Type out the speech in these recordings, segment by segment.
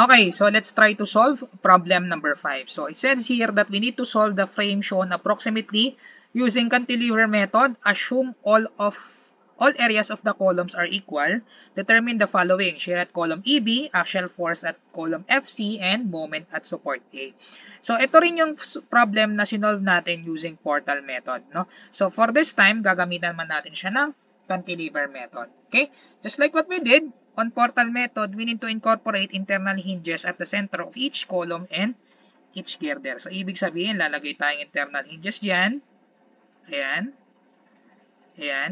Okay, so let's try to solve problem number 5. So it says here that we need to solve the frame shown approximately using cantilever method. Assume all areas of the columns are equal. Determine the following: shear at column EB, axial force at column FC, and moment at support A. So ito rin yung problem na sinolve natin using portal method, no? So for this time, gagamitan man natin siya ng cantilever method. Okay? Just like what we did on portal method, we need to incorporate internal hinges at the center of each column and each girder. So ibig sabihin, lalagay tayong internal hinges diyan. Ayan. Ayan.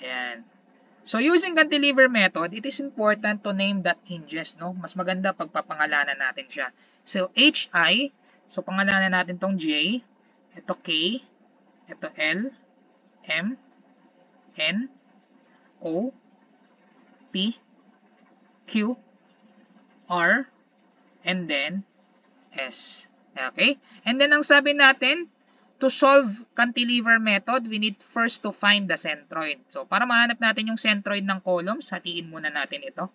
Ayan. So using cantilever method, it is important to name that hinges, no? Mas maganda pag papangalanan natin siya. So HI, so pangalanan natin tong J, ito K, ito L, M, N, O, P, Q, R, and then S. Okay? And then ang sabi natin, to solve cantilever method, we need first to find the centroid. So para mahanap natin yung centroid ng columns, hatiin muna natin ito.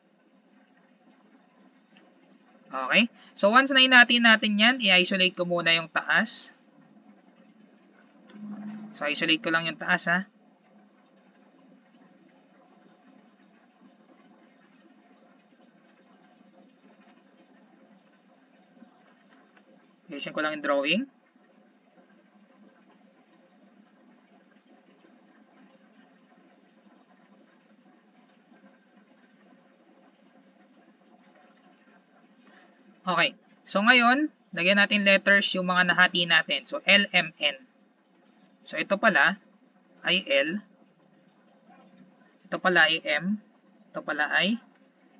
Okay? So once na inatin natin yan, i-isolate ko muna yung taas. So isolate ko lang yung taas, ha. Ayusin ko lang yung drawing. Okay. So ngayon, lagyan natin letters yung mga nahati natin. So L, M, N. So ito pala ay L. Ito pala ay M. Ito pala ay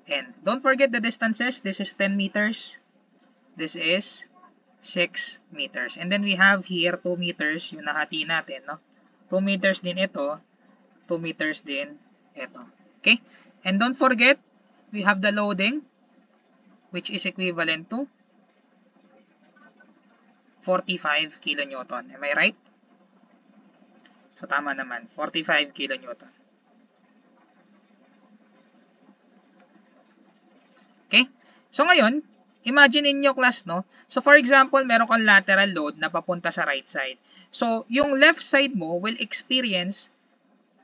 N. Don't forget the distances. This is 10 meters. This is 6 meters. And then we have here 2 meters yung nahati natin, no? 2 meters din ito. 2 meters din ito. Okay? And don't forget, we have the loading, which is equivalent to 45 kilonewton. Am I right? So tama naman, 45 kilonewton. Okay? So ngayon, imagine ninyo class, no? So for example, meron kang lateral load na papunta sa right side. So yung left side mo will experience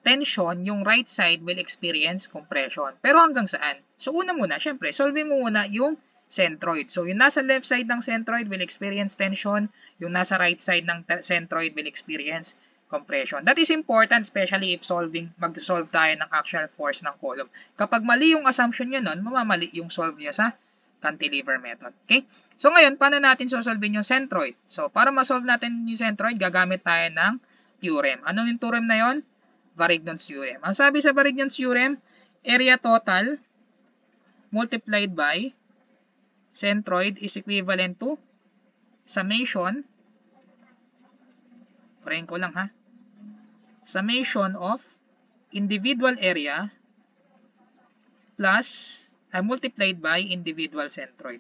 tension, yung right side will experience compression. Pero hanggang saan? So una muna, syempre, solve mo muna yung centroid. So yung nasa left side ng centroid will experience tension, yung nasa right side ng centroid will experience compression. That is important, especially if mag-solve tayo ng axial force ng column. Kapag mali yung assumption nyo nun, mamamali yung solve nyo sa cantilever method. Okay? So ngayon, paano natin sosolvein yung centroid? So para ma-solve natin yung centroid, gagamit tayo ng theorem. Ano yung theorem na yon? Varignon's theorem. Ang sabi sa Varignon's theorem, area total multiplied by centroid is equivalent to summation, parahin ko lang, ha, summation of individual area plus multiplied by individual centroid.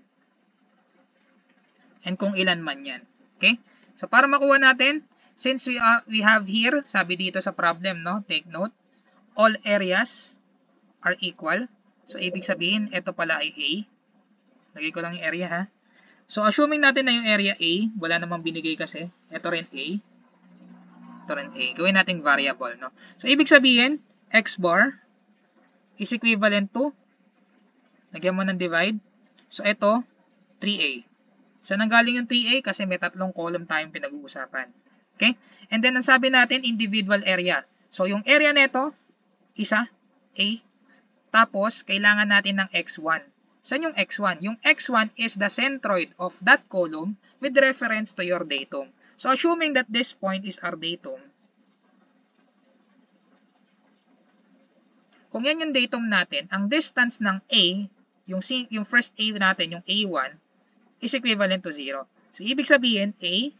And kung ilan man yan. Okay? So para makuha natin, since we have here, sabi dito sa problem, no, take note, all areas are equal. So ibig sabihin, ito pala ay A. Lagay ko lang yung area, ha. So assuming natin na yung area A, wala namang binigay kasi, ito rin A. Ito rin A. Gawin natin variable, no. So ibig sabihin, X bar is equivalent to, lagyan mo ng divide. So ito, 3A. So nanggaling yung 3A kasi may tatlong column tayong pinag-uusapan. Okay? And then ang sabi natin, individual area. So yung area nito, isa, A. Tapos kailangan natin ng X1. Saan yung X1? Yung X1 is the centroid of that column with reference to your datum. So assuming that this point is our datum, kung yan yung datum natin, ang distance ng A, yung first A natin, yung A1, is equivalent to 0. So, ibig sabihin, A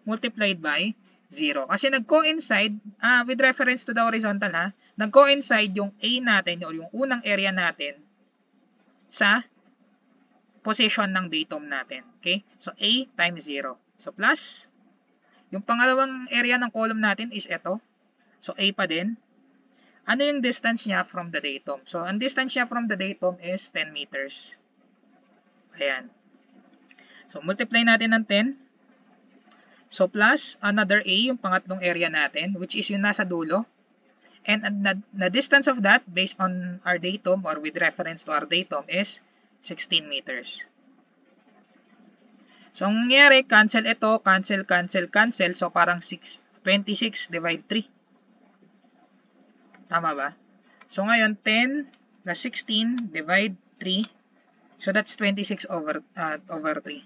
multiplied by 0. Kasi nag-coincide, with reference to the horizontal, ha, nag-coincide yung A natin, or yung unang area natin, sa position ng datum natin. Okay? So, A times 0. So, plus, yung pangalawang area ng column natin is ito. So, A pa din. Ano yung distance niya from the datum? So, ang distance niya from the datum is 10 meters. Ayan. So, multiply natin ng 10. So, plus another A, yung pangatlong area natin, which is yung nasa dulo. And the distance of that, based on our datum or with reference to our datum, is 16 meters. So, ang nangyari, cancel ito, cancel, cancel, cancel. So, parang 26 divide 3. Tama ba? So, ngayon, 10 plus 16 divide 3. So, that's 26 over 3.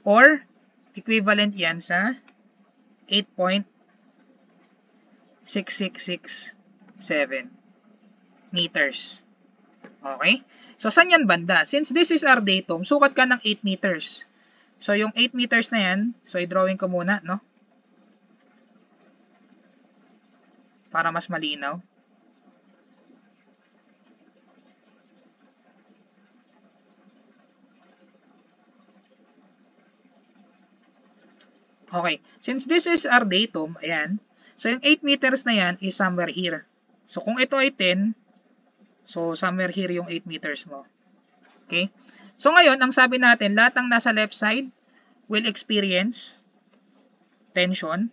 Or, equivalent yan sa 8.6667 meters. Okay? So, saan yan banda? Since this is our datum, sukat ka ng 8 meters. So, yung 8 meters na yan, so, i-drawing ko muna, no? Para mas malinaw. Okay. Since this is our datum, ayan. So, yung 8 meters na yan is somewhere here. So, kung ito ay 10, so, somewhere here yung 8 meters mo. Okay? So, ngayon, ang sabi natin, lahat ng nasa left side will experience tension.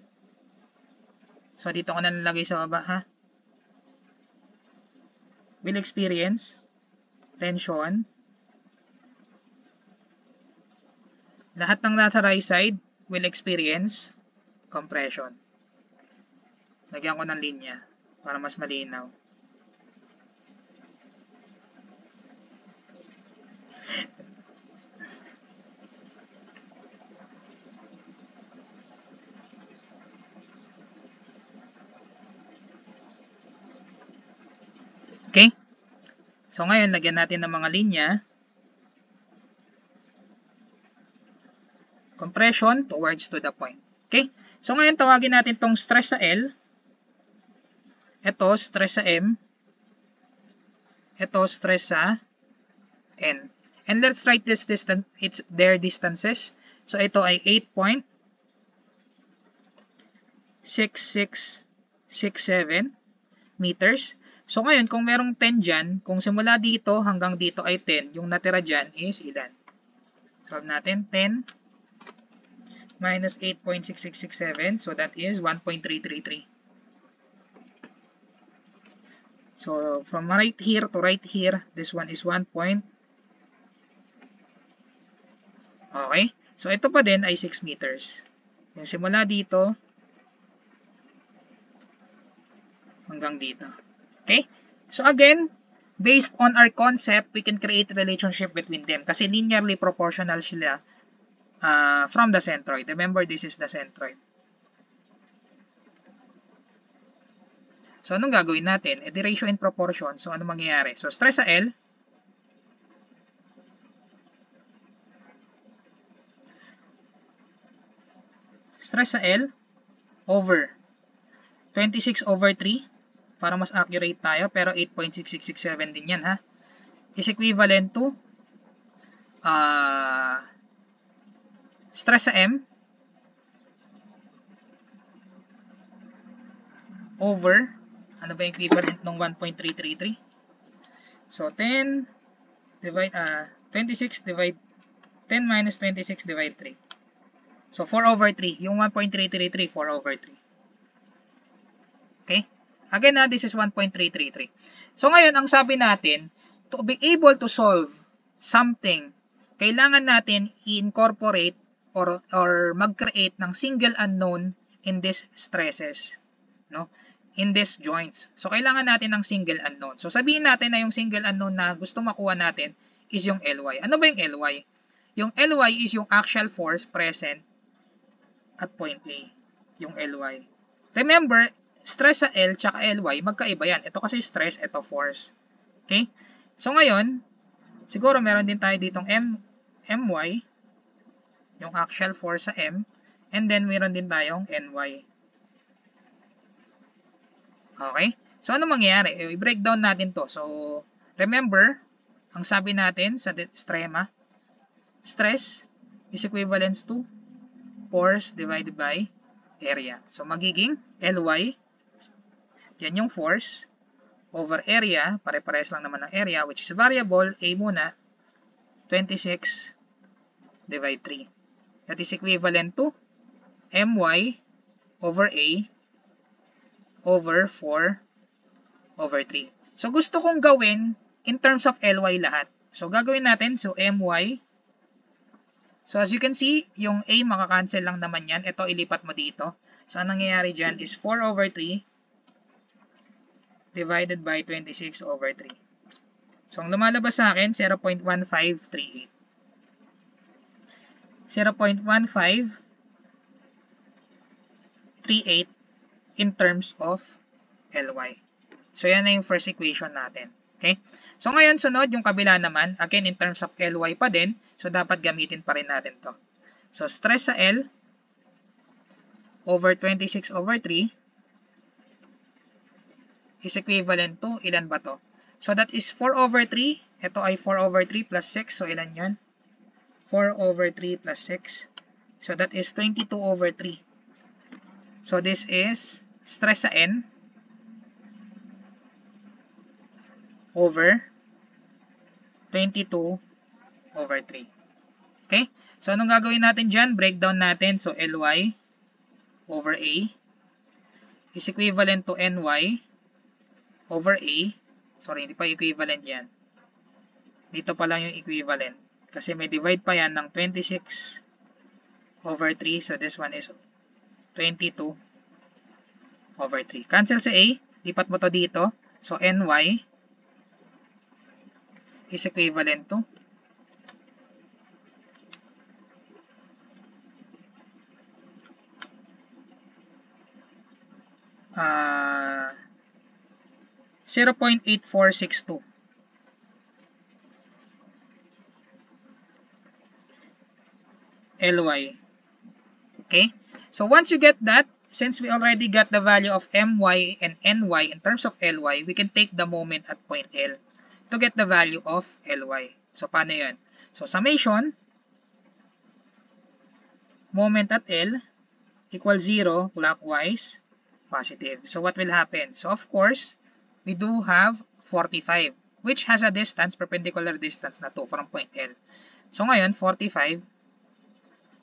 So, dito ko na nalagay sa baba, ha? Will experience tension. Lahat ng nasa right side will experience compression. Lagyan ko ng linya para mas malinaw. Okay? So, ngayon, lagyan natin ng mga linya. Compression towards to the point. Okay? So, ngayon, tawagin natin tong stress sa L. Ito, stress sa M. Ito, stress sa N. And let's write this distance, it's their distances. So, ito ay 8.6667 meters. So, ngayon, kung merong 10 dyan, kung simula dito hanggang dito ay 10, yung natira dyan is ilan? Solve natin. 10 minus 8.6667. So, that is 1.333. So, from right here to right here, this one is 1 point. Okay? So, ito pa din ay 6 meters. Yung simula dito hanggang dito. Okay? So, again, based on our concept, we can create a relationship between them kasi linearly proportional sila from the centroid. Remember, this is the centroid. So, anong gagawin natin? The ratio in proportion. So, anong mangyayari? So, stress sa L. Stress sa L over 26 over 3. Para mas accurate tayo, pero 8.6667 din yan, ha? Is equivalent to stress sa M over, ano ba yung equivalent ng 1.333? So, 10 divide, 26 divide, 10 minus 26 divide 3. So, 4 over 3. Yung 1.333, 4 over 3. Okay? Again, this is 1.333. So, ngayon, ang sabi natin, to be able to solve something, kailangan natin i-incorporate or mag-create ng single unknown in these stresses, no? In these joints. So, kailangan natin ng single unknown. So, sabihin natin na yung single unknown na gusto makuha natin is yung Ly. Ano ba yung Ly? Yung Ly is yung axial force present at point A. Yung Ly. Remember, stress sa L tsaka Ly, magkaiba yan. Ito kasi stress, ito force. Okay? So, ngayon, siguro meron din tayo ditong My, yung axial force sa M, and then meron din tayong Ny. Okay? So, ano mangyayari? I-breakdown natin to. So, remember, ang sabi natin sa strema, stress is equivalent to force divided by area. So, magiging Ly Yan yung force over area, pare-pares lang naman ng area, which is variable, A muna, 26 divide 3. That is equivalent to my over A over 4 over 3. So, gusto kong gawin in terms of Ly lahat. So, gagawin natin, so my. So, as you can see, yung A makakancel lang naman yan. Ito, ilipat mo dito. So, ang nangyayari dyan is 4 over 3 divided by 26 over 3. So, ang lumalabas sa akin, 0.1538. 0.1538 in terms of Ly. So, yan na yung first equation natin. Okay? So, ngayon, sunod, yung kabila naman, again, in terms of Ly pa din, so, dapat gamitin pa rin natin to. So, stress sa L over 26 over 3 is equivalent to, ilan ba to? So, that is 4 over 3. Ito ay 4 over 3 plus 6. So, ilan yun? 4 over 3 plus 6. So, that is 22 over 3. So, this is stress sa N over 22 over 3. Okay? So, anong gagawin natin dyan? Breakdown natin. So, Ly over A is equivalent to Ny over A. Sorry, hindi pa equivalent yan. Dito pa lang yung equivalent. Kasi may divide pa yan ng 26 over 3. So, this one is 22 over 3. Cancel sa A. Lipat mo to dito. So, Ny is equivalent to 0.8462. Ly. Okay? So, once you get that, since we already got the value of my and ny in terms of Ly, we can take the moment at point L to get the value of Ly. So, paano yun? So, summation, moment at L equals 0 clockwise, positive. So, what will happen? So, of course, we do have 45, which has a distance, perpendicular distance na 2 from point L. So, ngayon, 45,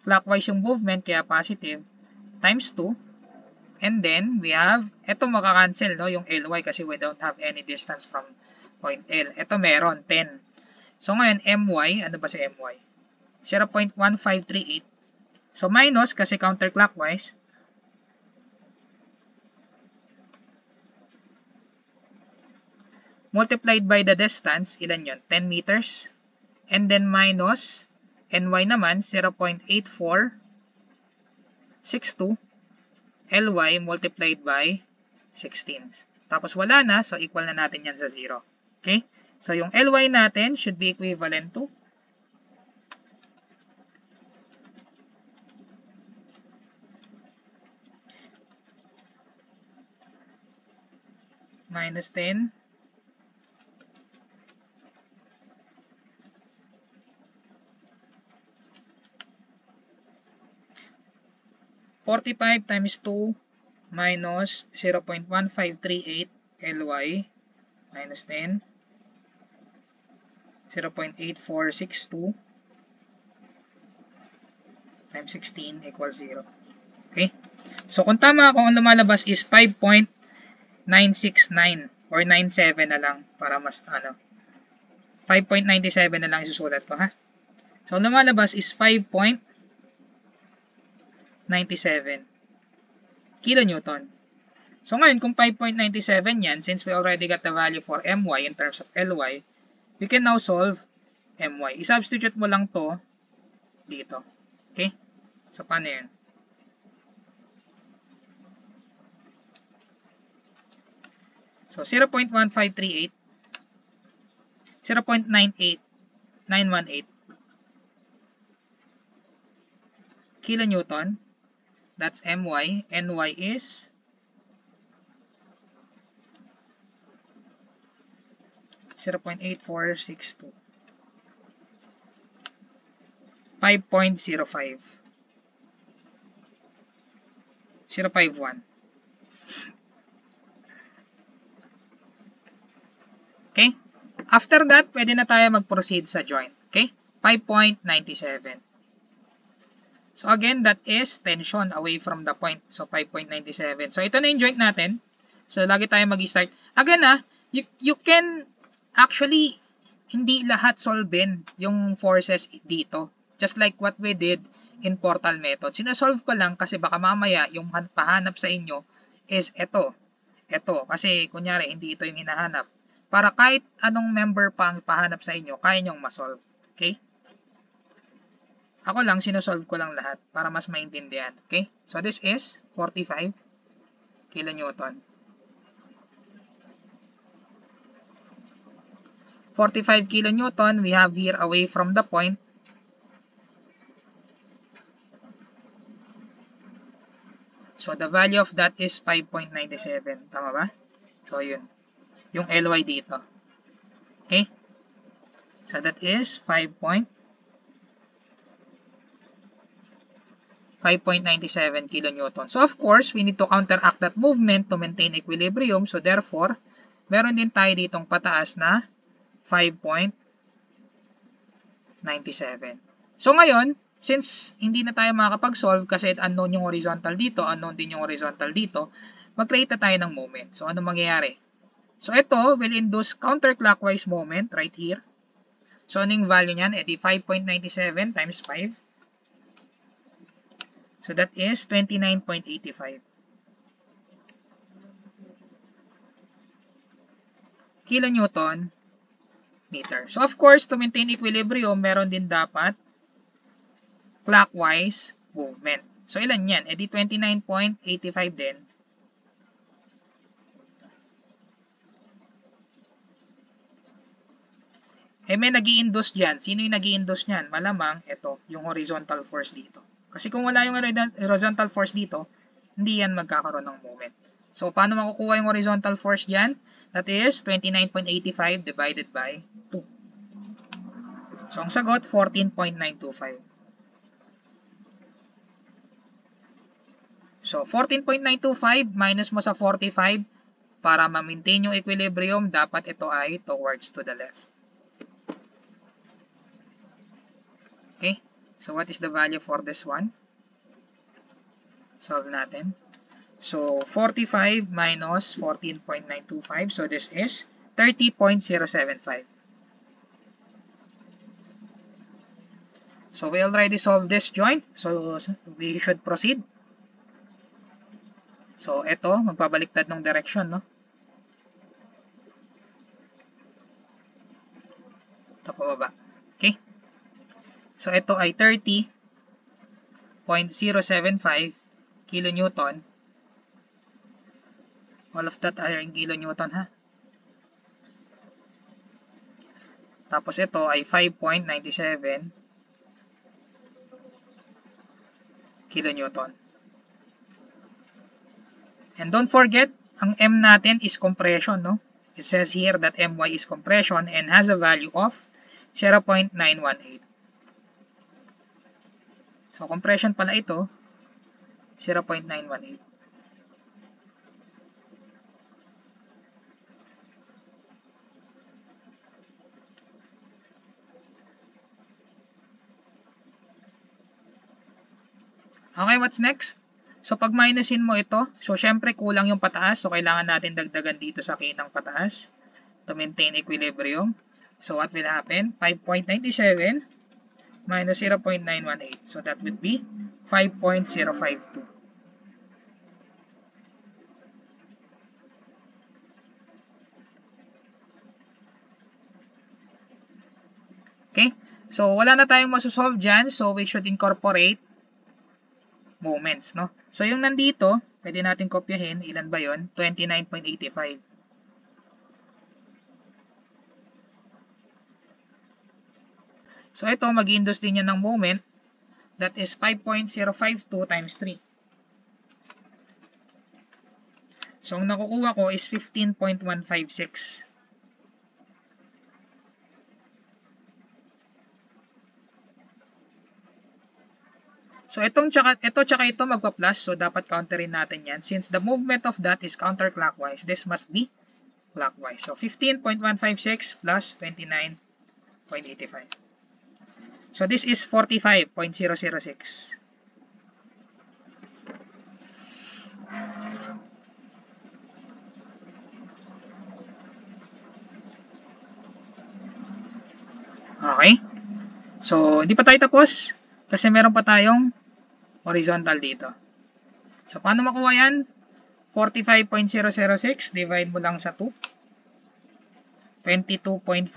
clockwise yung movement, kaya positive, times 2, and then, we have, ito makakancel, no, yung Ly kasi we don't have any distance from point L. Ito meron, 10. So, ngayon, my, ano ba si my? 0.1538. So, minus, kasi counterclockwise, multiplied by the distance, ilan yun? 10 meters. And then minus, ny naman, 0.8462. Ly multiplied by 16. Tapos wala na, so equal na natin yan sa 0. Okay? So yung Ly natin should be equivalent to minus 10 45 times 2 minus 0.1538 Ly minus 10 0.8462 times 16 equals 0. Okay? So, kung tama ako, ang lumalabas is 5.969 or 97 na lang para mas 5.97 na lang isusulat ko, ha? So, lumalabas is 5.97 kilonewton. So, ngayon, kung 5.97 yan, since we already got the value for my in terms of Ly, we can now solve my. I-substitute mo lang to dito. Okay? So, paano yan? So, 0.1538, 0.98918 kilonewton. That's my. Ny is 0.8462. 5.05. 051. Okay? After that, pwede na tayo mag-proceed sa joint. Okay? 5.97. So again, that is tension away from the point. So 5.97. So ito na yung joint natin. So lagi tayo mag-start. Again you can actually hindi lahat solven yung forces dito. Just like what we did in portal method. Sinasolve ko lang kasi baka mamaya yung pahanap sa inyo is ito. Ito. Kasi kunyari hindi ito yung hinahanap. Para kahit anong member pa ang pahanap sa inyo, kaya nyong masolve. Okay? Ako lang, sinosolve ko lang lahat para mas maintindihan. Okay? So, this is 45 kilonewton. 45 kilonewton, we have here away from the point. So, the value of that is 5.97. Tama ba? So, yun. Yung Ly dito. Okay? So, that is 5.97 kilonewton. So, of course, we need to counteract that movement to maintain equilibrium. So, therefore, meron din tayo ditong pataas na 5.97. So, ngayon, since hindi na tayo makakapag-solve kasi unknown yung horizontal dito, unknown din yung horizontal dito, mag-create na tayo ng moment. So, ano mangyayari? So, ito will induce counterclockwise moment right here. So, anong value niyan? E di 5.97 times 5. So, that is 29.85 kilonewton meter. So, of course, to maintain equilibrium, meron din dapat clockwise movement. So, ilan yan? E di 29.85 din. Eh, may nag-i-induce dyan. Sino yung nag-i-induce nyan? Malamang, ito, yung horizontal force dito. Kasi kung wala yung horizontal force dito, hindi yan magkakaroon ng moment. So, paano makukuha yung horizontal force dyan? That is 29.85 divided by 2. So, ang sagot, 14.925. So, 14.925 minus mo sa 45 para ma-maintain yung equilibrium, dapat ito ay towards to the left. Okay? So, what is the value for this one? Solve natin. So, 45 minus 14.925. So, this is 30.075. So, we already solved this joint. So, we should proceed. So, ito, magpabaliktad ng direction, no? Ito pababa. Okay? So, ito ay 30.075 kilonewton. All of that are in kilonewton, ha? Tapos ito ay 5.97 kilonewton. And don't forget, ang M natin is compression, no? It says here that My is compression and has a value of 0.918. So, compression pala ito, 0.918. Okay, what's next? So, pag minusin mo ito, so syempre kulang yung pataas. So, kailangan natin dagdagan dito sa kinang pataas to maintain equilibrium. So, what will happen? 5.97 minus 0.918. So, that would be 5.052. Okay? So, wala na tayong masosolve dyan. So, we should incorporate moments, no? So, yung nandito, pwede natin kopyahin. Ilan ba yon? 29.85. So, ito, mag-induce din yan ng moment. That is 5.052 times 3. So, ang nakukuha ko is 15.156. So, ito tsaka ito magpa-plus. So, dapat counterin natin yan. Since the movement of that is counterclockwise, this must be clockwise. So 15.156 plus 29.85. So this is 45.006. Okay. So, hindi pa tayo tapos kasi meron pa tayong horizontal dito. So, paano makuha yan? 45.006 divide mo lang sa 2. 22.503.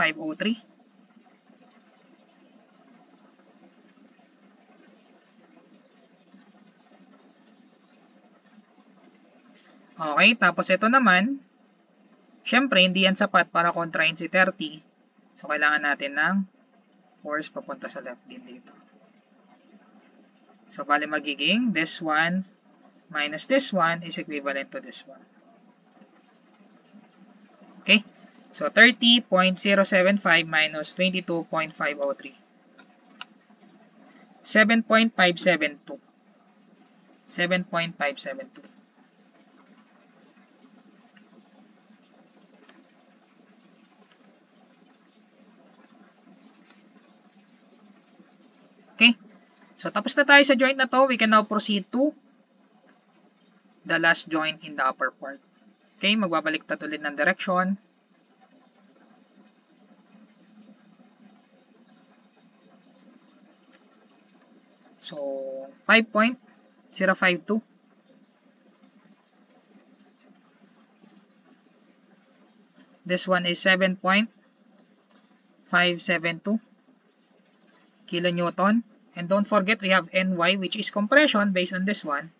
Okay, tapos ito naman, syempre hindi yan sapat para kontrahin si 30. So, kailangan natin ng force papunta sa left din dito. So, bali magiging this one minus this one is equivalent to this one. Okay? So, 30.075 minus 22.503. 7.572. 7.572. Okay? So, tapos na tayo sa joint na to. We can now proceed to the last joint in the upper part. Okay? Magbabalik tayo ulit ng direction. So, 5.052. This one is 7.572 kilonewton. And don't forget, we have Ny, which is compression based on this one,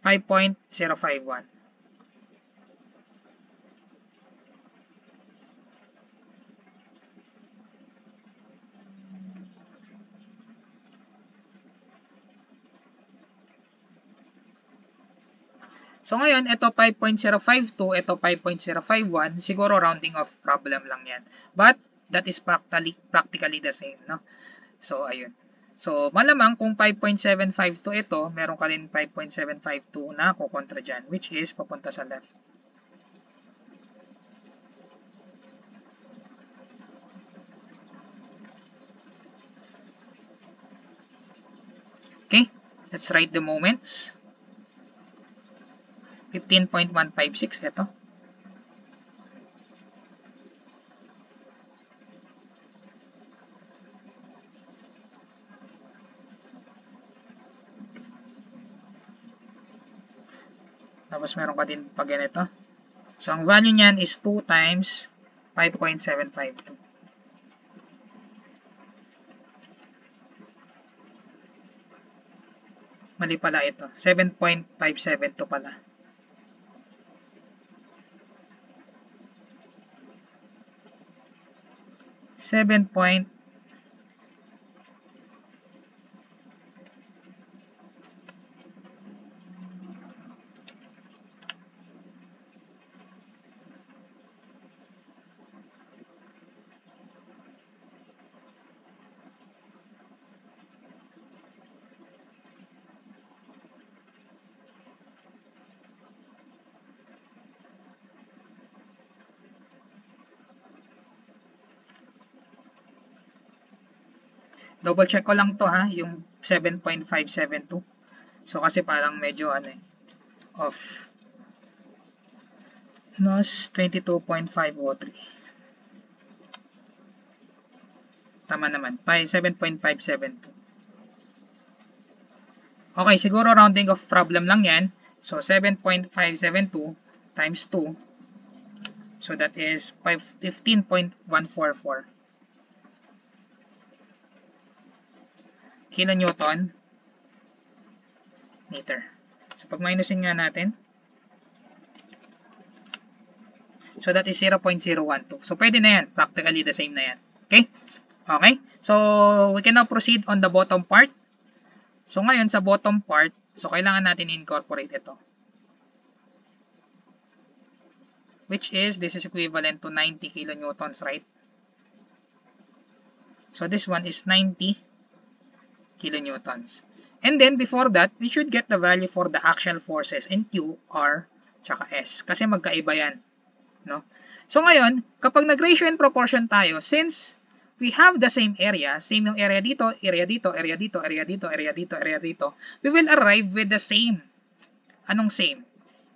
5.051. So ngayon, ito 5.052, ito 5.051, siguro rounding off problem lang yan. But that is practically the same, no? So ayun. So malamang kung 5.752 ito, meron ka rin 5.752 na kukontra dyan, which is papunta sa left. Okay, let's write the moments. 15.156 ito. Tapos meron ka din pa ganito. So ang value niyan is 2 times 5.752. Mali pala ito. 7.572 pala. Double check ko lang to ha, yung 7.572. So kasi parang medyo ano off. Nos 22.503. Tama naman, 7.572. Okay, siguro rounding off problem lang yan. So 7.572 times 2. So that is 15.144 kilonewton meter. So pag minusin nga natin, so that is 0.012. So pwede na yan, practically the same na yan. Okay? Okay? So we can now proceed on the bottom part. So ngayon sa bottom part, so kailangan natin incorporate ito. Which is, this is equivalent to 90 kilonewtons, right? So this one is 90 kilonewtons. And then before that, we should get the value for the axial forces in Q, R, tsaka S. Kasi magkaiba yan. no? So ngayon, kapag nag-ratio and proportion tayo, since we have the same area, same yung area dito, area dito, area dito, area dito, area dito, area dito, we will arrive with the same. Anong same?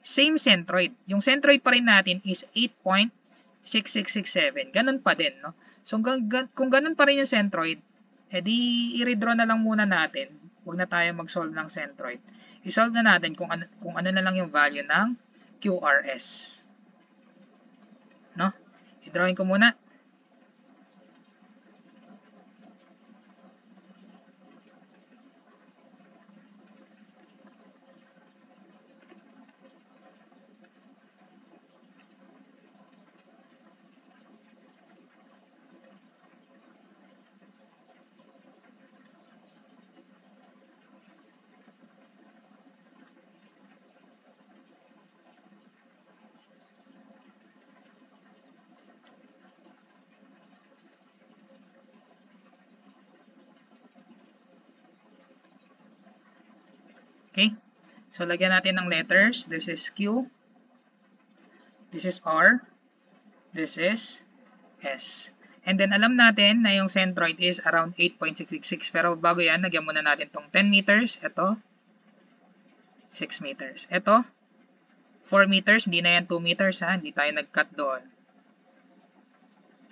Same centroid. Yung centroid pa rin natin is 8.6667. Ganun pa din, no? So kung ganun pa rin yung centroid, edi i-redraw na lang muna natin. Huwag na tayo mag-solve ng centroid. I-solve na natin kung ano na lang yung value ng QRS. No? I-drawing ko muna. Okay? So, lagyan natin ng letters. This is Q. This is R. This is S. And then, alam natin na yung centroid is around 8.666. Pero bago yan, lagyan muna natin tong 10 meters. Ito, 6 meters. Ito, 4 meters. Hindi na yan 2 meters, ha? Hindi tayo nag-cut doon.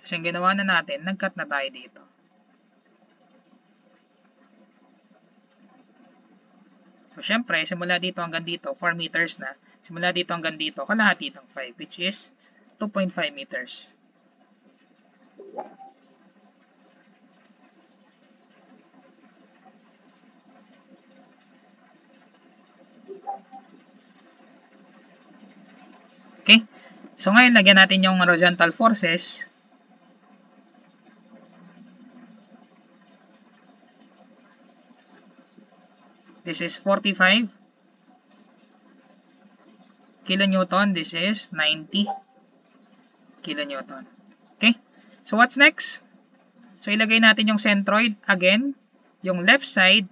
Kasi yung ginawa na natin, nag-cut na tayo dito. So, syempre, simula dito hanggang dito, 4 meters na. Simula dito hanggang dito, kalahati ng 5, which is 2.5 meters. Okay? So, ngayon, lagyan natin yung horizontal forces. This is 45 kilonewton. This is 90 kilonewton. Okay? So, what's next? So, ilagay natin yung centroid. Again, yung left side,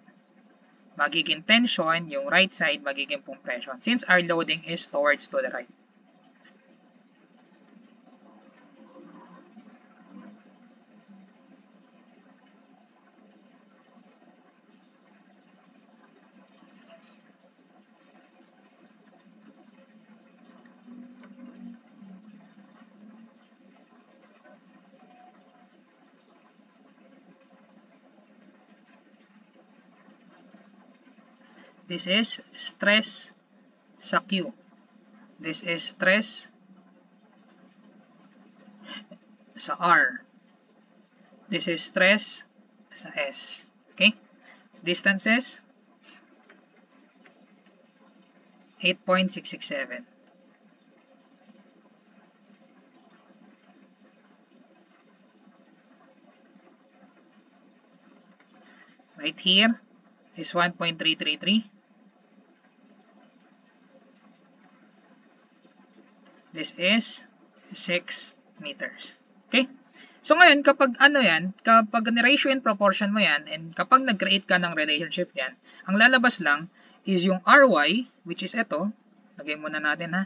magiging tension. Yung right side, magiging compression. Since our loading is towards to the right. This is stress sa Q. This is stress sa R. This is stress sa S. Okay? Distances, 8.667. Right here is 1.333. This is 6 meters. Okay? So ngayon, kapag kapag ni-ratio and proportion mo yan, and kapag nag-create ka ng relationship yan, ang lalabas lang is yung RY, which is ito. Lagay muna natin, ha.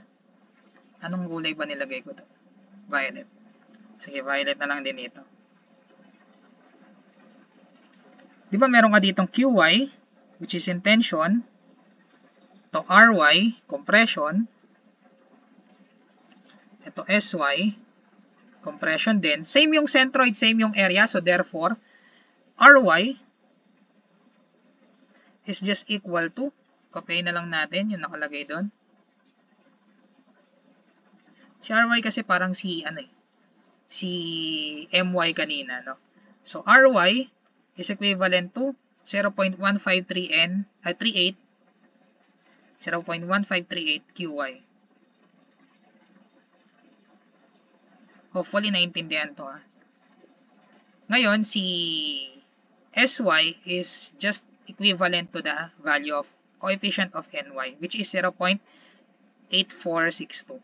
Anong gulay ba nilagay ko to? Violet. Sige, violet na lang din ito. Di ba meron ka ditong QY, which is in tension, to RY, compression, ito SY, compression din. Same yung centroid, same yung area. So, therefore, RY is just equal to, copy na lang natin yung nakalagay doon. Si RY kasi parang si MY kanina, no? So, RY is equivalent to 0.15338 QY. Hopefully, naintindihan to, ha. Ngayon, si SY is just equivalent to the value of coefficient of NY, which is 0.8462.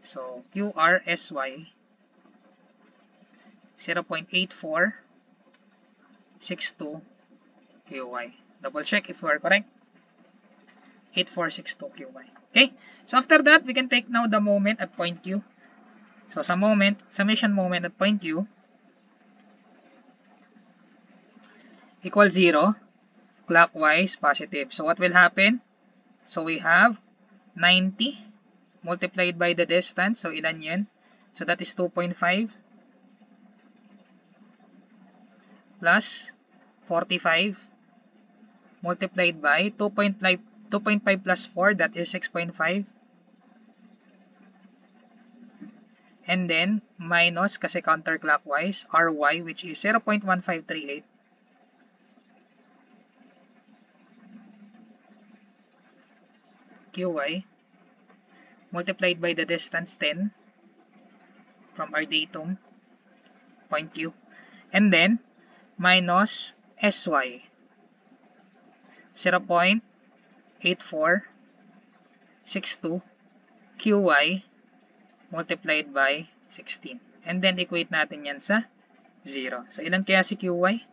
So, QRSY, 0.8462 QY. Double check if we are correct. 8462 QY. Okay? So after that, we can take now the moment at point Q. So sa summation moment at point Q equals 0, clockwise, positive. So what will happen? So we have 90 multiplied by the distance. So ilan yan? So that is 2.5 plus 45 multiplied by 2.5 plus 4, that is 6.5. And then minus, kasi counterclockwise, Ry, which is 0.1538. Qy multiplied by the distance 10 from our datum, point Q. And then minus Sy, 0.8462 Qy multiplied by 16. And then equate natin yan sa 0. So ilan kaya si Qy?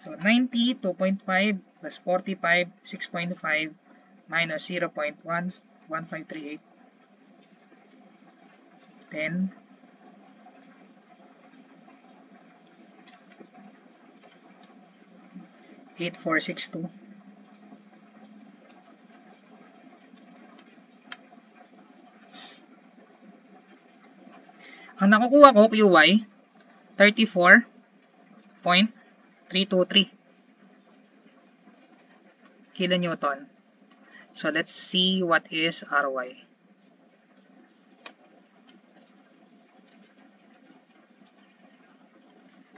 So 90, 2.5 plus 45, 6.5 minus 0.1538, 10, 8462. Ang nakukuha ko, Qy, 34.323 kilonewton. So let's see what is Ry.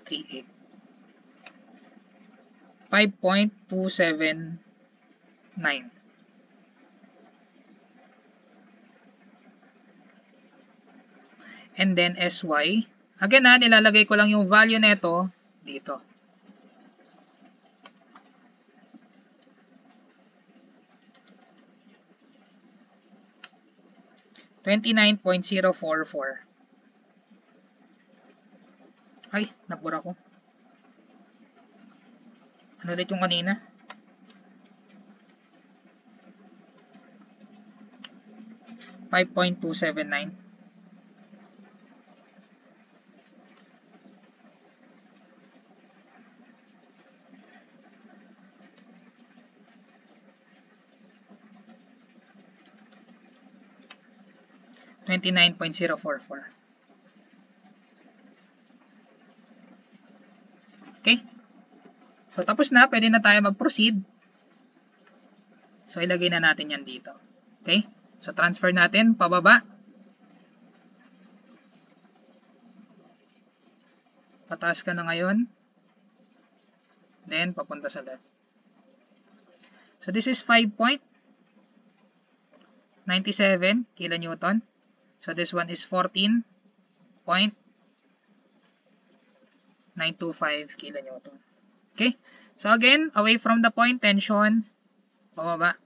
.38. 5.279. And then Sy. Again nilalagay ko lang yung value nito dito. $29.044. Ay, nabura ko. Ano ulit yung kanina? $5.279. $29.044. Okay? So, tapos na. Pwede na tayo mag-proceed. So, ilagay na natin yan dito. Okay? So, transfer natin pababa. Pataas ka na ngayon. Then, papunta sa left. So, this is 5.97 kilonewton. So, this one is 14.925 kilonewton. Okay? So, again, away from the point, tension, pababa.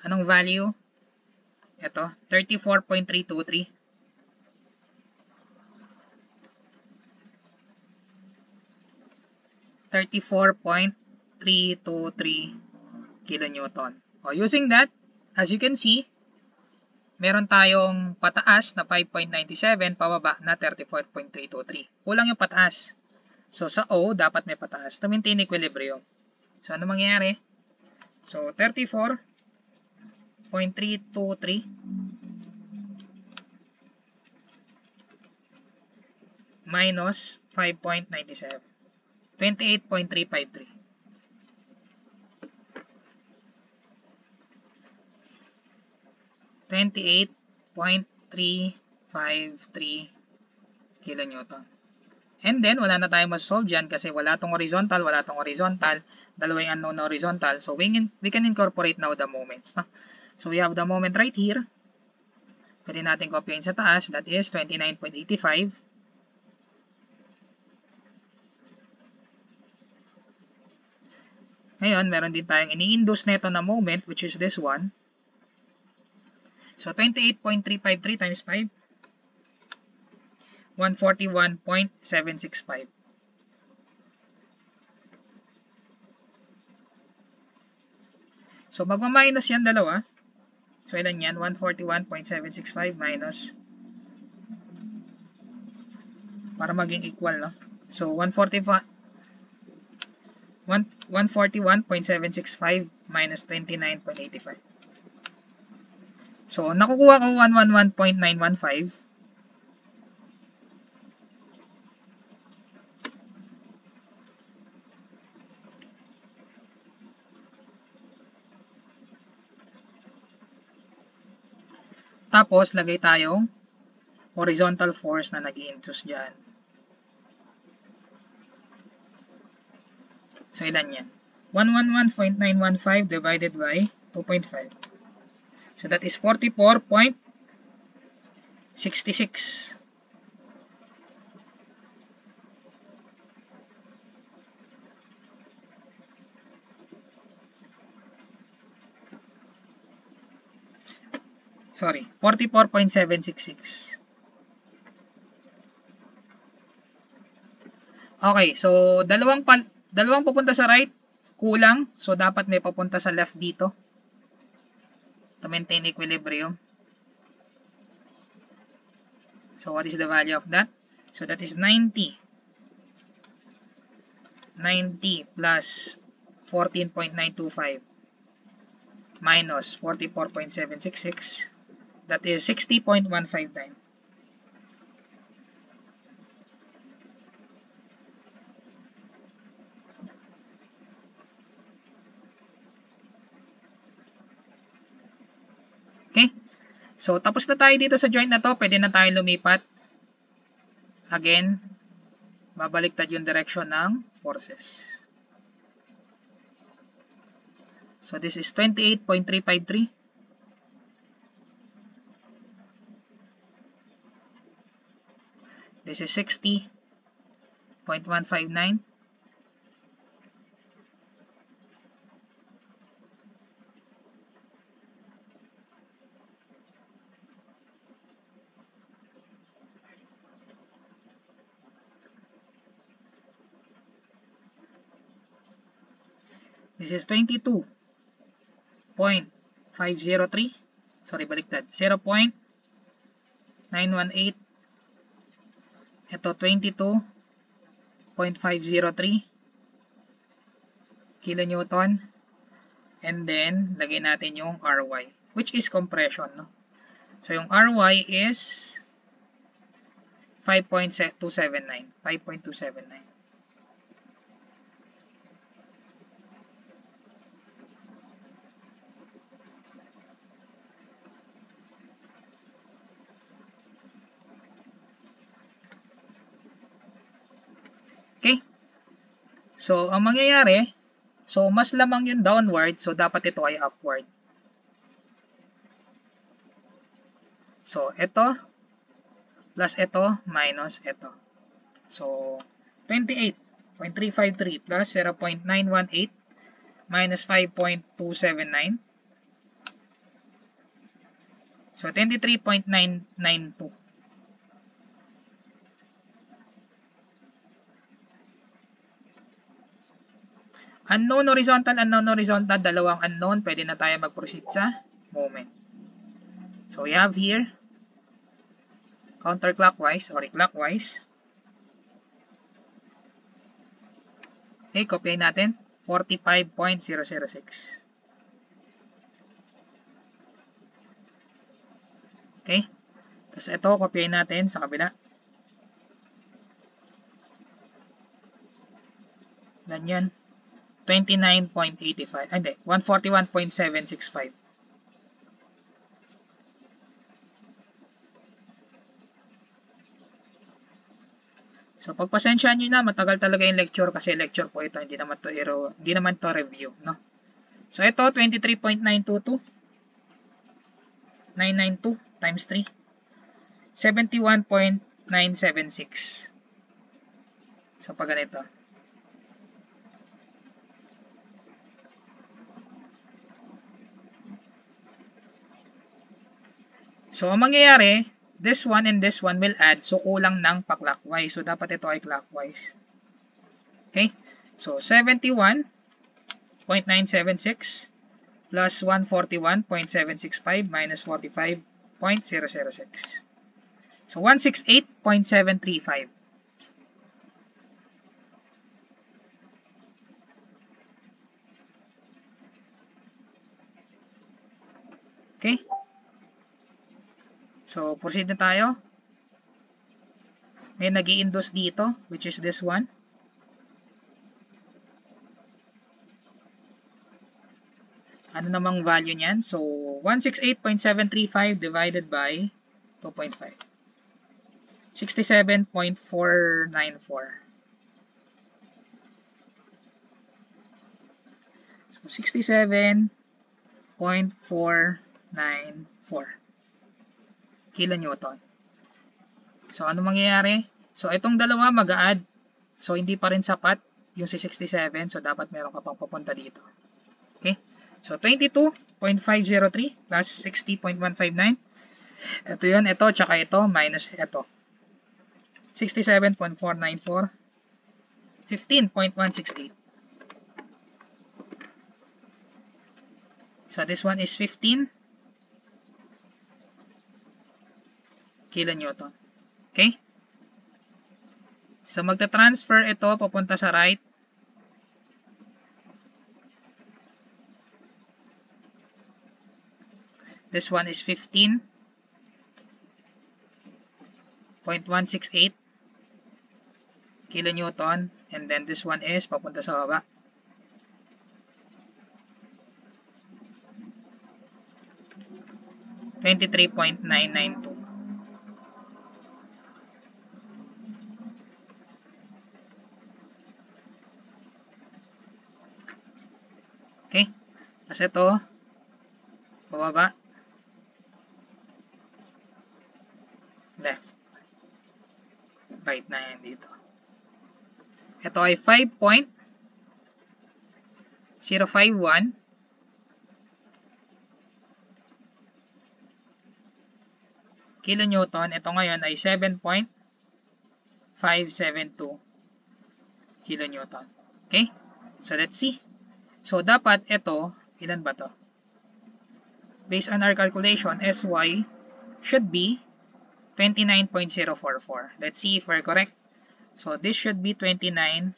Anong value? Ito, 34.323. 34.323 kilonewton. Using that, as you can see, meron tayong pataas na 5.97, pababa na 34.323. Kulang yung pataas. So, sa O, dapat may pataas to maintain equilibrium. So, ano mangyayari? So, 34.323 minus 5.97. 28.353. kilonewton. And then, wala na tayong masolve dyan kasi wala tong horizontal, dalawa yung unknown na horizontal. So, we can incorporate now the moments. No? So, we have the moment right here. Pwede natin copyin sa taas. That is 29.85. Ngayon, meron din tayong ini-induce neto na moment, which is this one. So, 28.353 times 5. 141.765. So, magma-minus yan dalawa. So, ilan yan? 141.765 minus, para maging equal, no? So, 141.765 minus 29.85. So, nakukuha ko 111.915. Tapos, lagay tayong horizontal force na nag-i-induce dyan. So, ilan yan? 111.915 divided by 2.5. So, that is 44.66. Sorry, 44.766. Okay, so dalawang pupunta sa right, kulang. So, dapat may papunta sa left dito to maintain equilibrium. So, what is the value of that? So, that is 90. 90 plus 14.925 minus 44.766. That is 60.159. Okay? So, tapos na tayo dito sa joint na to. Pwede na tayo lumipat. Again, babaliktad yung direction ng forces. So, this is 28.353. This is 60.159. This is 22.503. Sorry, baliktad. 0.918. Ito, 22.503 kilonewton. And then, lagay natin yung Ry, which is compression, no? So, yung Ry is 5.279. 5.279. Okay? So, ang mangyayari, so mas lamang yung downward, so dapat ito ay upward. So, ito plus ito minus ito. So, 28.353 plus 0.918 minus 5.279. So, 23.992. Unknown horizontal, dalawang unknown. Pwede na tayo mag-proceed sa moment. So, we have here counterclockwise or clockwise. Okay, kopyahin natin. 45.006. Okay. Tapos ito, kopyahin natin sa kabila. Ganyan. 29.85. Hindi, 141.765. So, pagpasensyahan nyo na, matagal talaga yung lecture kasi lecture po ito, hindi naman to review, no? So, ito, 23.922. 992 times 3. 71.976. So, pag ganito. So, ang mangyayari, this one and this one will add. So, kulang ng pa-clockwise. So, dapat ito ay clockwise. Okay? So, 71.976 plus 141.765 minus 45.006. So 168.735. Okay? So proceed na tayo. May nag-i-induce dito, which is this one. Ano namang value niyan? So, 168.735 divided by 2.5. 67.494. So, 67.494 kilonewton. So, ano mangyayari? So, itong dalawa mag-a-add. So, hindi pa rin sapat yung si 67. So, dapat meron ka pang papunta dito. Okay? So, 22.503 plus 60.159. Ito yun, ito, tsaka ito, minus ito. 67.494. 15.168. So, this one is 15 kilonewton. Okay? So, magta-transfer ito papunta sa right. This one is 15.168 kilonewton. And then this one is papunta sa baba. $23.992. Okay? Tapos ito, pababa. Left. Right na yan dito. Ito ay 5.051 kilonewton. Ito ngayon ay 7.572 kilonewton. Okay? So, let's see. So, dapat ito, ilan ba to? Based on our calculation, SY should be 29.044. Let's see if we're correct. So, this should be 29.044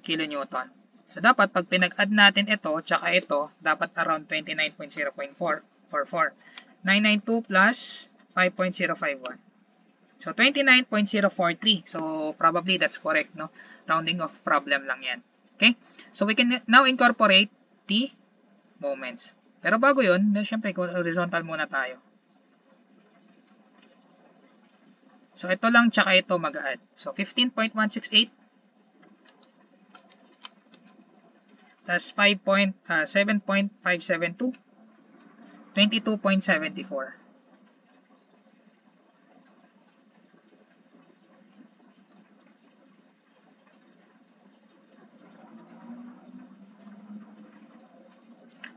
kilonewton. So, dapat pag pinag-add natin ito, tsaka ito, dapat around 29.044. 992 plus 5.051. So, 29.043. So, probably that's correct, no? Rounding off problem lang yan. Okay? So, we can now incorporate the moments. Pero bago yun, syempre, horizontal muna tayo. So, ito lang, tsaka ito mag-add. So, 15.168 plus 7.572, 22.74.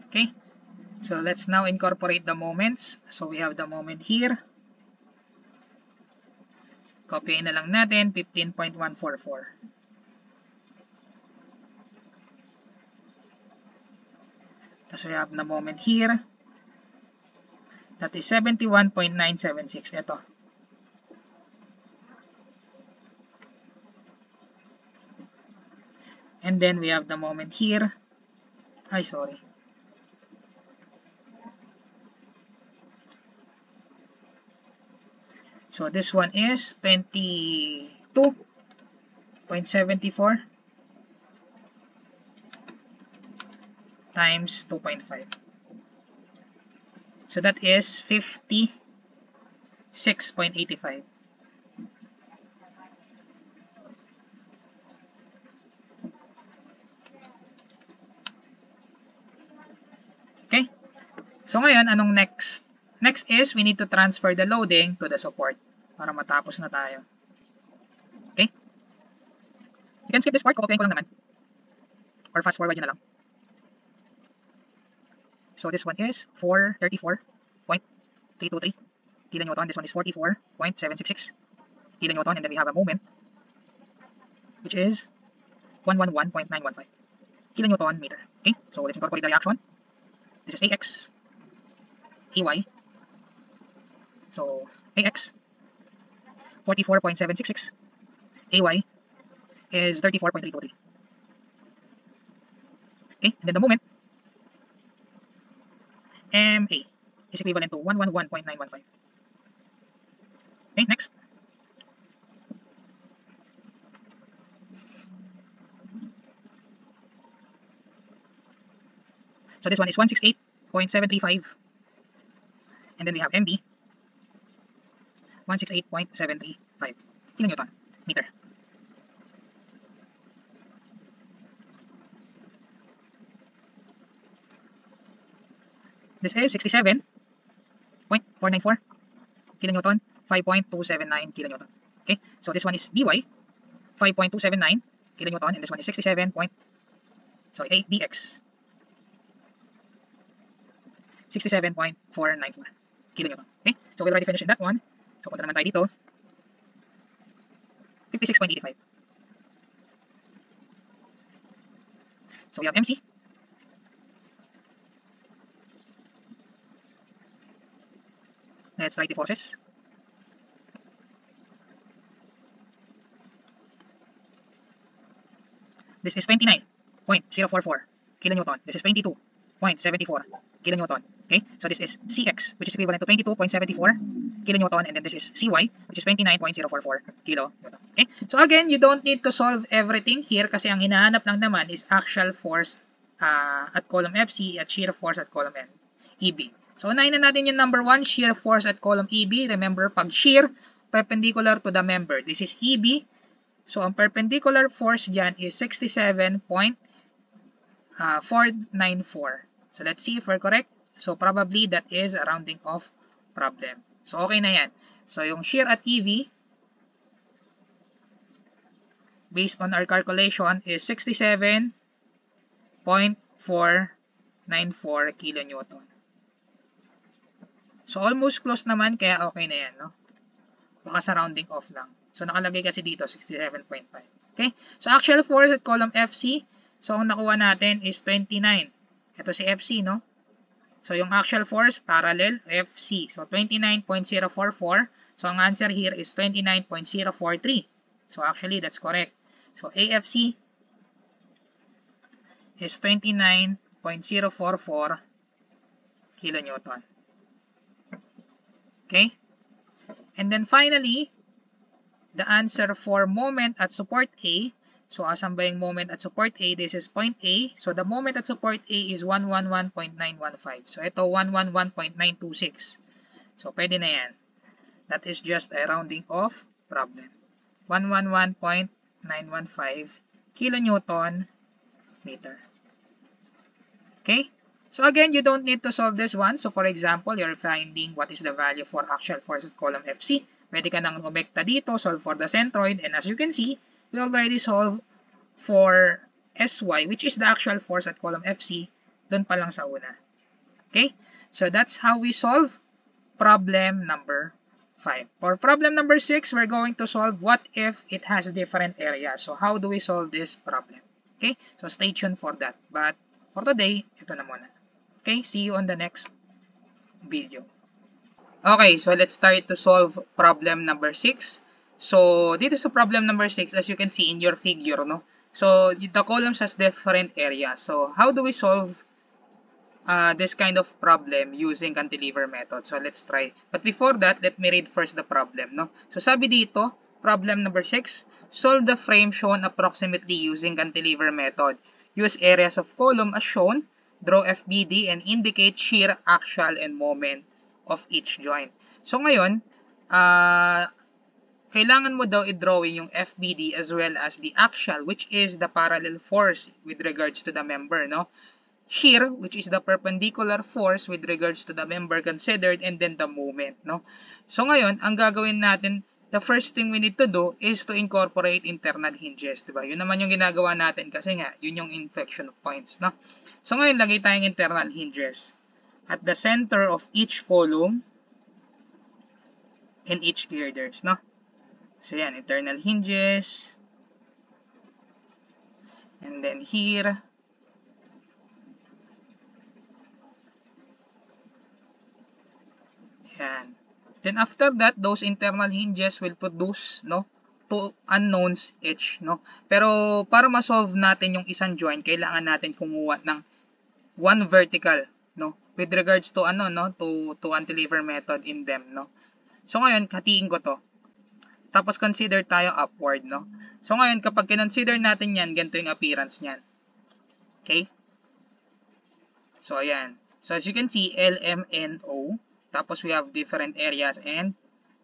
Okay, so let's now incorporate the moments. So we have the moment here. Copyin na lang natin, 15.144. Tapos we have the moment here. That is 71.976. Ito. And then we have the moment here. Ay, sorry. So this one is 22.74 times 2.5. So that is 56.85. Okay? So ngayon, anong next? Next is we need to transfer the loading to the support para matapos na tayo. Okay? You can skip this part, copyin ko lang naman. Or fast forward yun na lang. So this one is 434.323 kilonewton. This one is 44.766 kilonewton. And then we have a moment, which is 111.915. kilonewton meter. Okay, so let's incorporate the reaction. This is AX, AY. So AX 44.766, AY is 34.323. Okay, and then the moment MA is equivalent to 111.915. Okay, next. So this one is 168.735. And then we have MB 168.735 kilonewton meter. This is 67.494 kilonewton, 5.279 kilonewton. Okay, so this one is BY 5.279 kilonewton, and this one is 67. BX 67.494 kilonewton. Okay, so we already finished in that one. So punta naman tayo dito. 56.85. So we have MC. Let's write the forces. This is 29.044 kilonewton. This is 22.74 kilonewton. Okay, so this is CX, which is equivalent to 22.74 kilonewton, and then this is CY, which is 29.044 kilonewton. Okay, so again, you don't need to solve everything here kasi ang hinahanap lang naman is actual force at column FC at shear force at column EB. So unahin na natin yung number 1, shear force at column EB. Remember, pag shear, perpendicular to the member. This is EB. So ang perpendicular force dyan is 67.494. So let's see if we're correct. So probably that is a rounding off problem. So okay na yan. So yung shear at EV, based on our calculation, is 67.494 kilonewton. So almost close naman, kaya okay na yan, no? Baka sa rounding off lang. So nakalagay kasi dito 67.5. Okay? So actual force at column FC, so ang nakuha natin is 29. Ito si FC, no? So yung actual force parallel FC. So 29.044. So ang answer here is 29.043. So actually that's correct. So AFC is 29.044 kilonewton. Okay? And then finally, the answer for moment at support A. So asan ba yung moment at support A? This is point A. So the moment at support A is 111.915. So ito 111.926. So pwede na yan. That is just a rounding off problem. 111.915 kilonewton meter. Okay? So again, you don't need to solve this one. So for example, you're finding what is the value for actual force at column FC. Pwede ka nang umekta dito, solve for the centroid. And as you can see, we already solved for SY, which is the actual force at column FC, dun pa lang sa una. Okay? So that's how we solve problem number 5. For problem number 6, we're going to solve what if it has different areas. So how do we solve this problem? Okay? So stay tuned for that. But for today, ito na muna. Okay? See you on the next video. Okay, so let's start to solve problem number 6. So dito sa problem number 6, as you can see in your figure, no? So the columns has different areas. So how do we solve this kind of problem using cantilever method? So let's try. But before that, let me read first the problem, no? So sabi dito, problem number 6, solve the frame shown approximately using cantilever method. Use areas of column as shown, draw FBD, and indicate shear, axial, and moment of each joint. So ngayon, kailangan mo daw i-drawing yung FBD as well as the axial, which is the parallel force with regards to the member, no? Shear, which is the perpendicular force with regards to the member considered, and then the moment, no? So ngayon, ang gagawin natin, the first thing we need to do is to incorporate internal hinges, diba? Yun naman yung ginagawa natin kasi nga, yun yung inflection points, no? So ngayon, lagay tayong internal hinges at the center of each column and each girders, no? So yan, internal hinges. And then here, Yan. Then after that, those internal hinges will produce, no, two unknowns each, no. Pero para ma-solve natin yung isang joint, kailangan natin kumuha ng one vertical, no, with regards to ano, no, to cantilever method in them, no. So ngayon, hatiin ko to. Tapos consider tayo upward, no. So ngayon, kapag kinonsider natin yan, ganito yung appearance niyan. Okay? So ayan. So as you can see, L, M, N, O. Tapos we have different areas and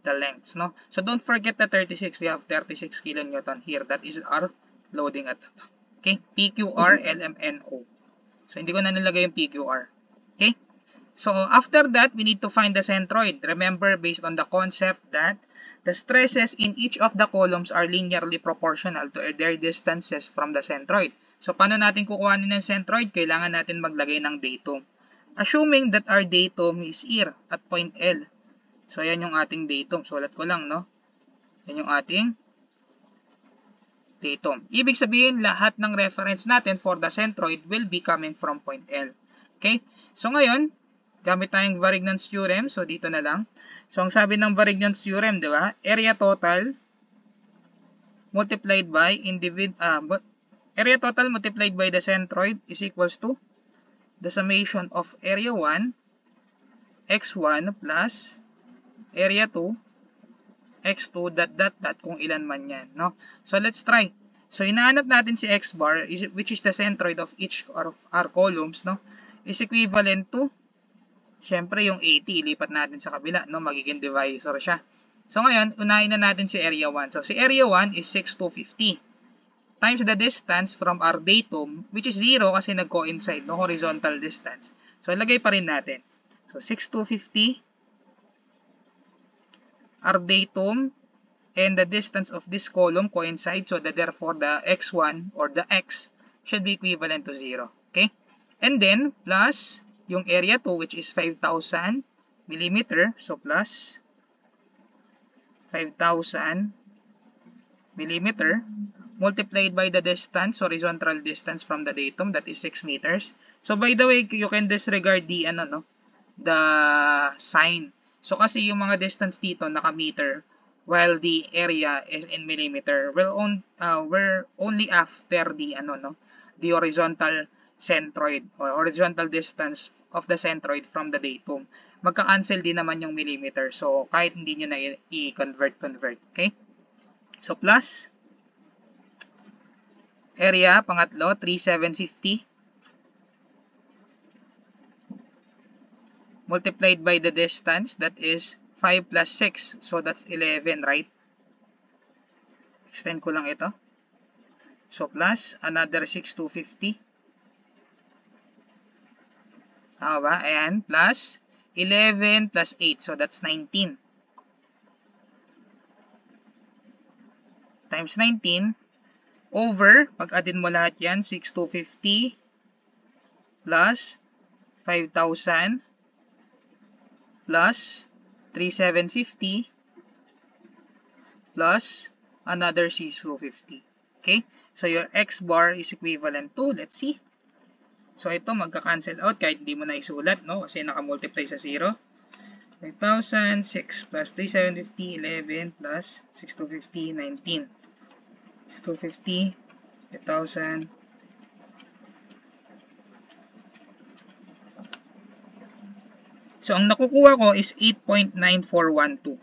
the lengths, no? So don't forget the 36. We have 36 kilonewton here. That is our loading at the top. Okay? PQR, LMNO. So hindi ko na nilagay yung PQR. Okay? So after that, we need to find the centroid. Remember, based on the concept that the stresses in each of the columns are linearly proportional to their distances from the centroid. So paano natin kukuhanin ng centroid? Kailangan natin maglagay ng datum. Assuming that our datum is here at point L. So, yan yung ating datum. Sulat ko lang, no? Yan yung ating datum. Ibig sabihin, lahat ng reference natin for the centroid will be coming from point L. Okay? So, ngayon, gamit tayong Varignon's theorem. So, dito na lang. So, ang sabi ng Varignon's theorem, di ba? Area total multiplied by area total multiplied by the centroid is equals to the summation of area 1 x1 plus area 2 x2 dot kung ilan man yan, no? So let's try. So hinahanap natin si x bar, which is the centroid of each of our columns, no? Is equivalent to, syempre yung 80 ilipat natin sa kabila, no? Magiging divisor siya. So ngayon, unahin na natin si area 1. So si area 1 is 6250 times the distance from our datum, which is 0 kasi nag-coincide, no, horizontal distance. So, ilagay pa rin natin. So, 6250, our datum, and the distance of this column coincide, so that therefore the x1 or the x should be equivalent to 0. Okay? And then, plus yung area 2, which is 5,000 millimeter. So, plus 5,000 millimeter multiplied by the distance, horizontal distance from the datum, that is 6 meters. So, by the way, you can disregard the, the sign. So, kasi yung mga distance dito, naka-meter, while the area is in millimeter. We're only after the, the horizontal centroid, or horizontal distance of the centroid from the datum. Magka-cancel din naman yung millimeter. So, kahit hindi nyo na i-convert, okay? So, plus area, pangatlo, 3,750 multiplied by the distance, that is 5 plus 6. So, that's 11, right? Extend ko lang ito. So, plus another 6,250. Tama ba? Ayan, plus 11 plus 8. So, that's 19. Times 19 over, pag-addin mo lahat yan, 6,250 plus 5,000 plus 3,750 plus another 6,250. Okay? So, your x bar is equivalent to, let's see. So, ito magka-cancel out kahit hindi mo na isulat, no? Kasi naka-multiply sa 0. 5,000, 6 plus 3,750, 11 plus 6,250, 19. 6,250, 1,000. So, ang nakukuha ko is 8.9412.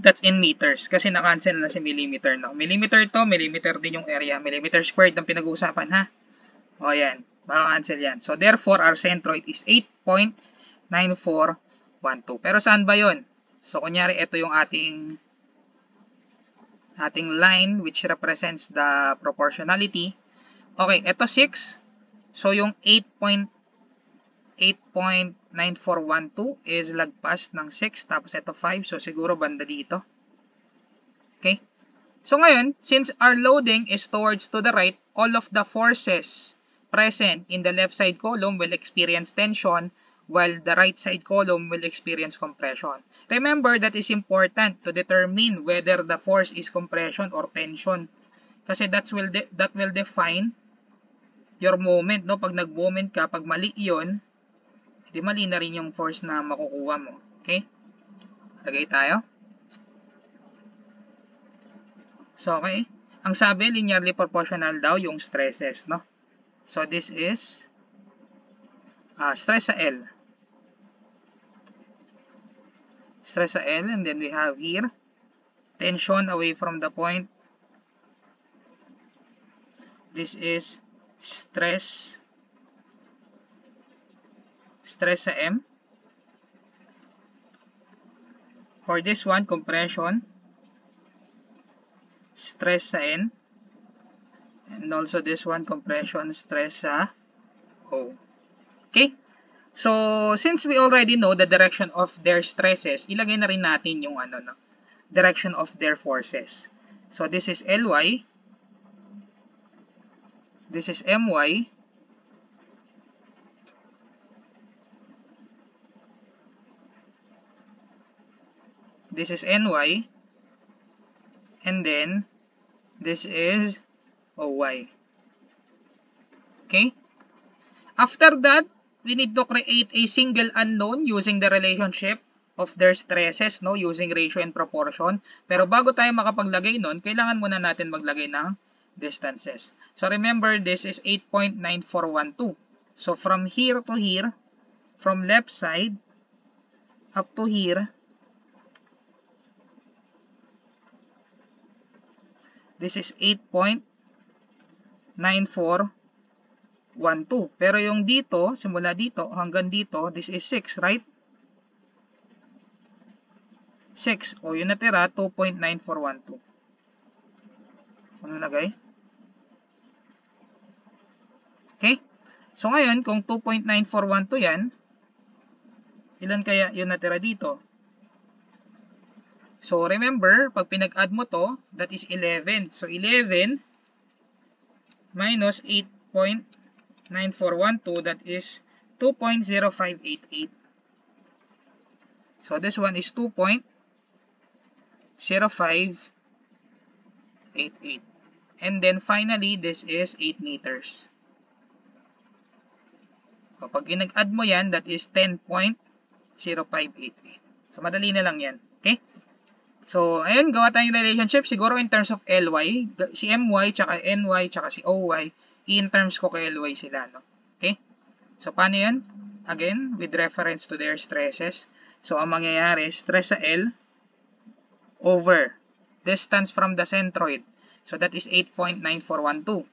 That's in meters. Kasi na-cancel na si millimeter, no? Millimeter to, millimeter din yung area. Millimeter squared ang pinag-uusapan, ha? O, yan. Maka-cancel yan. So, therefore, our centroid is 8.9412. Pero saan ba yun? So, kunyari, ito yung ating line which represents the proportionality. Okay, ito 6. So, yung 8.9412 is lagpas ng 6. Tapos, ito 5. So, siguro banda dito. Okay? So, ngayon, since our loading is towards to the right, all of the forces present in the left side column will experience tension, while the right side column will experience compression. Remember, that is important to determine whether the force is compression or tension. Kasi that will define your moment, no? Pag nag-moment ka, pag mali yun, hindi mali na rin yung force na makukuha mo. Okay? Lagay tayo. So, okay. Ang sabi, linearly proportional daw yung stresses, no? So, this is stress sa L. Stress sa L, and then we have here tension away from the point. This is stress sa M. For this one, compression, stress sa N. And also this one, compression, stress sa O. Okay? So, since we already know the direction of their stresses, ilagay na rin natin yung direction of their forces. So, this is Ly. This is My. This is Ny. And then, this is Oy. Okay? After that, we need to create a single unknown using the relationship of their stresses, no, using ratio and proportion. Pero bago tayo makapaglagay nun, kailangan muna natin maglagay ng distances. So remember, this is 8.9412. So from here to here, from left side up to here, this is 8.9412. Pero yung dito, simula dito hanggang dito, this is 6, right? 6. O yun natira, 2.9412. Ano nalagay? Okay? So ngayon, kung 2.9412 yan, ilan kaya yun natira dito? So remember, pag pinag-add mo to, that is 11. So 11 minus 8.9412, that is 2.0588. So this one is 2.0588. And then finally, this is 8 meters. Kapag inag-add mo yan, that is 10.0588. So madali na lang yan. Okay? So, ayun, gawa tayong relationship. Siguro in terms of Ly, si My, tsaka Ny, tsaka si Oy, in terms ko kay Ly sila, no? Okay? So, paano yan? Again, with reference to their stresses. So, ang mangyayari, stress sa L over distance from the centroid. So, that is 8.9412.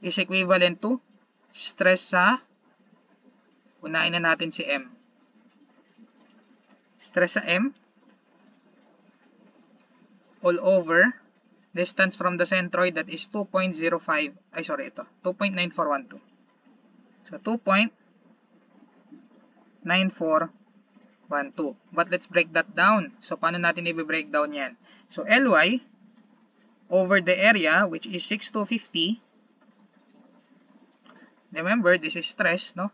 Is equivalent to stress sa, unahin na natin si M. Stress sa M all over distance from the centroid, that is 2.0412. So 2.9412. But let's break that down. So paano natin i-break down yan? So Ly over the area, which is 6,250. Remember, this is stress, no?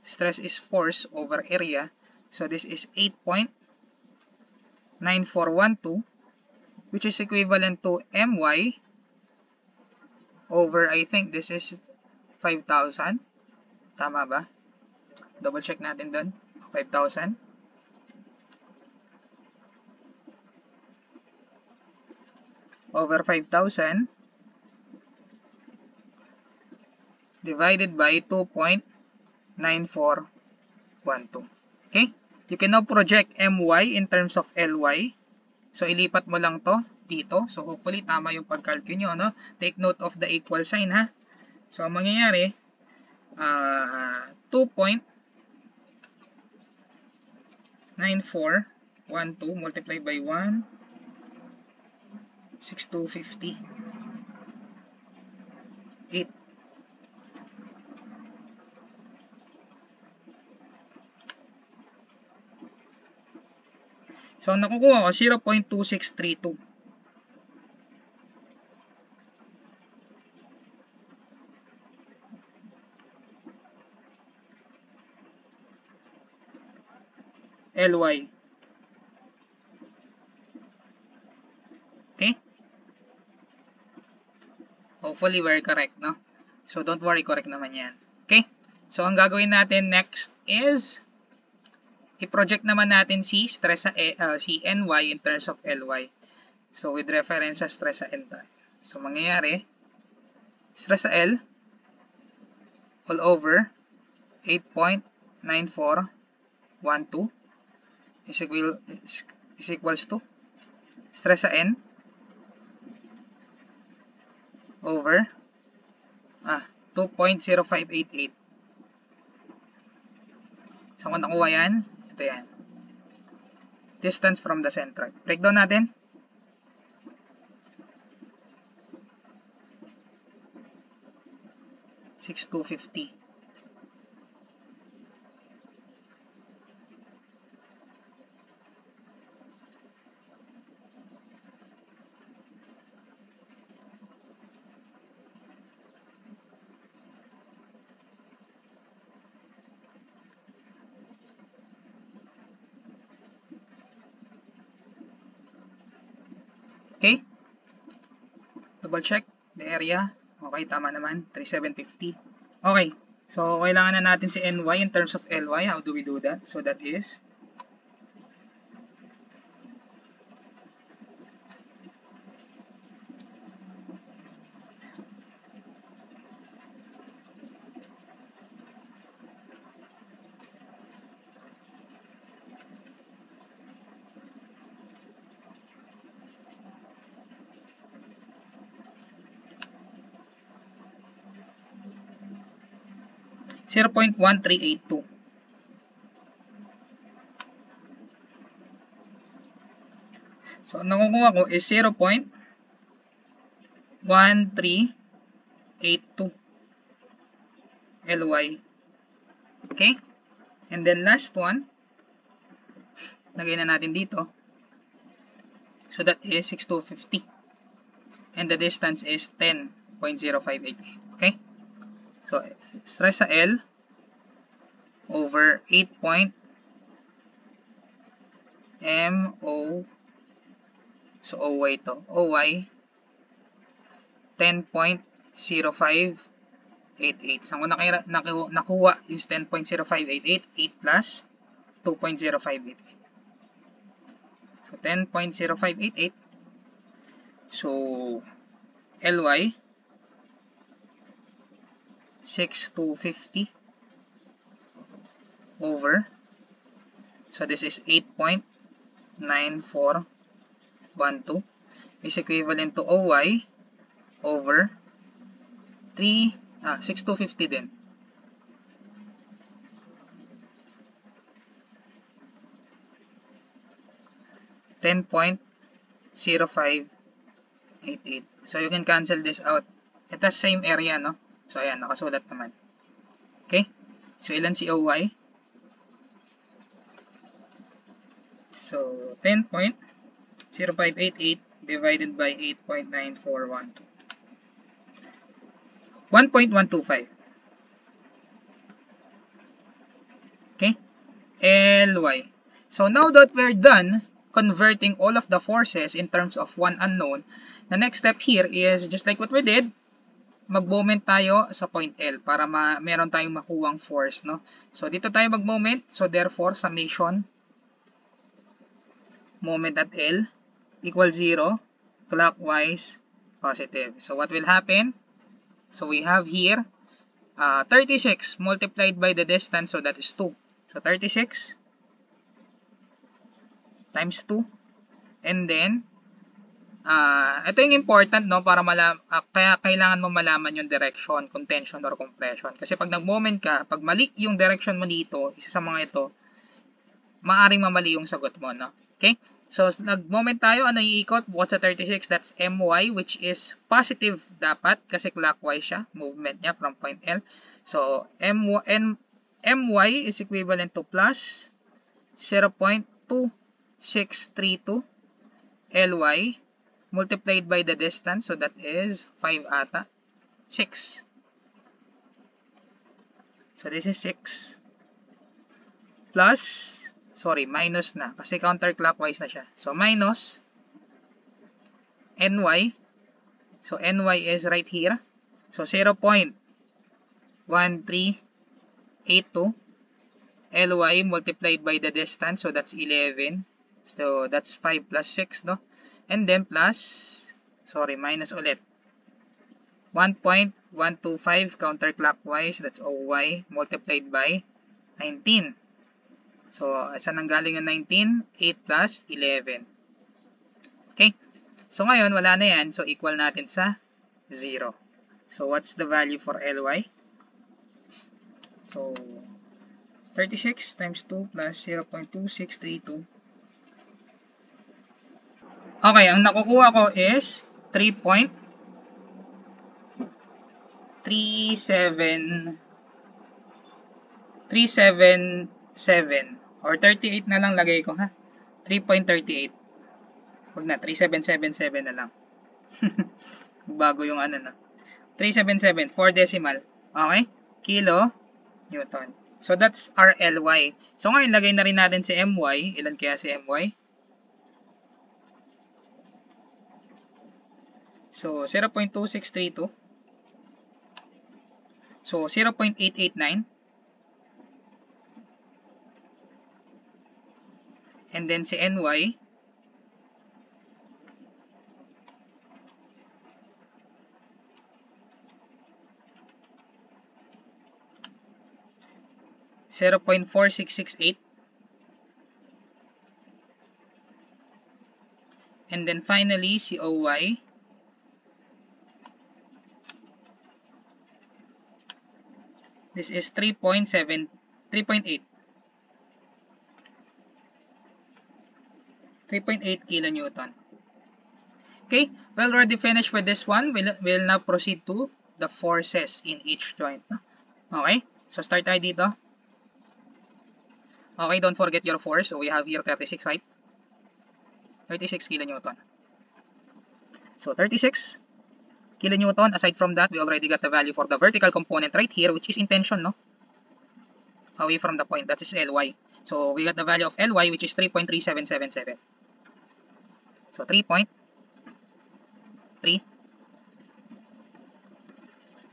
Stress is force over area. So this is 8.9412, which is equivalent to My over, I think this is 5,000. Tama ba? Double check natin doon. 5,000. Over 5,000 divided by 2.9412. Okay? You can now project My in terms of Ly. So, ilipat mo lang to dito. So, hopefully, tama yung pag-calculate nyo, no? Take note of the equal sign, ha? So, ang mangyayari, 2.9412 multiplied by 1, 6,250, 8. So, nakukuha ko 0.2632. Ly. Okay? Hopefully, we're correct, no? So, don't worry, correct naman yan. Okay? So, ang gagawin natin next is i-project naman natin si stress sa si NY in terms of LY. So, with reference sa stress sa N tayo. So, mangyayari, stress sa L all over 8.9412 is equals to stress sa N over 2.0588. So, kung nakuha yan, ito yan. Distance from the centroid. Breakdown natin. $6,250. Okay? Double check the area. Okay, tama naman. 3,750. Okay. So, kailangan na natin si NY in terms of LY. How do we do that? So, that is 0.1382. So, ang nakukuha ko is 0.1382 LY. Okay? And then last one, lagay na natin dito. So, that is 6,250. And the distance is 10.0588. Okay? So, stress sa L over 8.MO. So, OY to. OY 10.0588. So, kung nakuha is 10.0588. 8 plus 2.0588. So, 10.0588. So, LY 6,250 over, so this is 8.9412 is equivalent to OY over 6,250 din. $10.0588. So you can cancel this out. It has same area, no? So ayan, nakasulat naman. Okay? So ilan si OY? So 10.0588 divided by 8.9412. 1.125. Okay? LY. So now that we're done converting all of the forces in terms of one unknown, the next step here is just like what we did, mag-moment tayo sa point L para meron tayong makuwang force, no? So dito tayo mag-moment, so therefore summation moment at L equals 0, clockwise positive. So what will happen? So we have here 36 multiplied by the distance, so that is 2. So 36 times 2, and then ito yung important, no, para kaya kailangan mo malaman yung direction, kung tension or compression. Kasi pag nag-moment ka, pag mali yung direction mo dito, isa sa mga ito, maaring mamali yung sagot mo, no? Okay? So, nag-moment tayo, ano yung ikot? Bukod sa 36, that's MY, which is positive dapat, kasi clockwise siya, movement niya from point L. So, MY is equivalent to plus 0.2632 LY multiplied by the distance, so that is 5 ata. 6. So this is 6. Plus, sorry, minus na. Kasi counterclockwise na siya. So minus NY So Ny is right here. So 0.1382 Ly multiplied by the distance, so that's 11. So that's 5 plus 6, no? And then plus, sorry, minus ulit. 1.125 counterclockwise, that's Oy, multiplied by 19. So, saan nanggaling yung 19? 8 plus 11. Okay? So, ngayon, wala na yan. So, equal natin sa 0. So, what's the value for Ly? So, 36 times 2 plus 0.2632. Okay, ang nakukuha ko is 3.377 or 38 na lang lagay ko, ha? 3.38. Huwag na, 3777 na lang. Bago yung ano na. 377, 4 decimal. Okay? Kilo Newton. So, that's our Ly. So, ngayon, lagay na rin natin si My. Ilan kaya si My? So, 0.2632. So, 0.889. And then si Ny, $0.4668. And then finally, si Oy, this is 3.8. Kilonewton. Okay, well, already finished with this one. We'll now proceed to the forces in each joint. Okay, so start tayo dito. Okay, don't forget your force. So we have here 36, right? 36 kilonewton. So 36 kilonewton. Aside from that, we already got the value for the vertical component right here, which is in tension, no? Away from the point. That is Ly. So we got the value of Ly, which is 3.3777. So 3.3.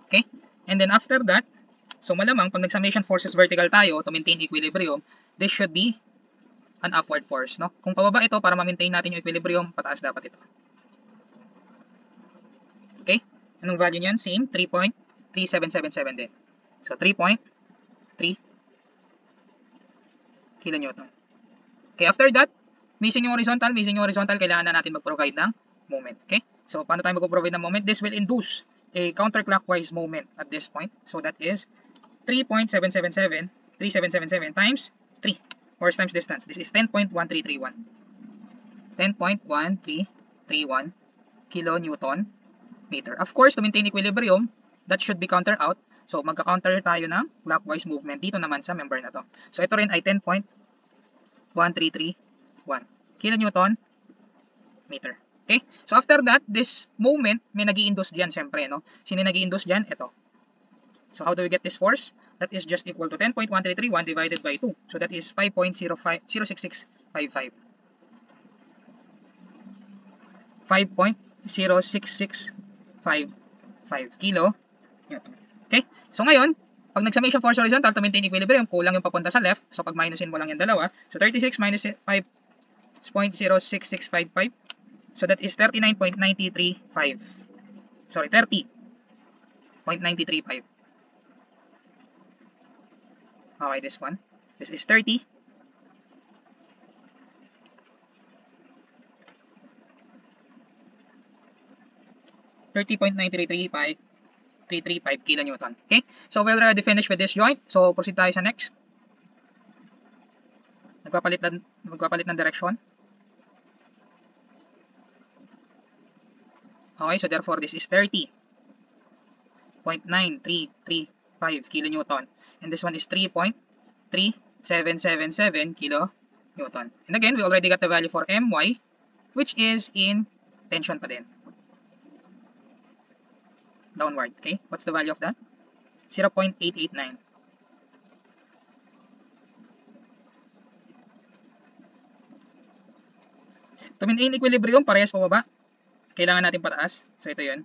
Okay? And then after that, so malamang pag nag-summation forces vertical tayo to maintain equilibrium, this should be an upward force, no? Kung pababa ito, para ma-maintain natin yung equilibrium, pataas dapat ito. Okay? Anong value niyan? Same, 3.3777 din. So 3.3 kilonewton. Okay, after that, missing yung horizontal, kailangan na natin mag-provide ng moment. Okay? So, paano tayo mag-provide ng moment? This will induce a counterclockwise moment at this point. So, that is 3.3777 times 3. Force times distance. This is 10.1331. 10.1331 kilonewton meter. Of course, to maintain equilibrium, that should be counter out. So, magka-counter tayo ng clockwise movement dito naman sa member na to. So, ito rin ay 10.1331 kilonewton meter. Okay? So, after that, this moment, may nag-i-induce dyan, syempre, no? Sino nag-i-induce dyan? Ito. So, how do we get this force? That is just equal to 10.1331 divided by 2. So, that is 5.06655. 5.06655 kilo Newton. Okay? So, ngayon, pag nag-summation force horizontal to maintain equilibrium, kulang yung papunta sa left. So, pag minusin mo lang yung dalawa. So, 36 minus 5.06655. So, that is 39.935. Sorry, 30.935. Okay, this one. This is 30. 30.935 kilonewton. Okay? So, we'll already finish with this joint. So, proceed tayo sa next. Magpapalit ng direction. Okay, so therefore, this is 30.9335 kilonewton. And this one is 3.3777 kilonewton. And again, we already got the value for My, which is in tension pa din. Downward, okay? What's the value of that? 0.889. To maintain equilibrium, parehas pababa. Kailangan natin pataas. So, ito yun.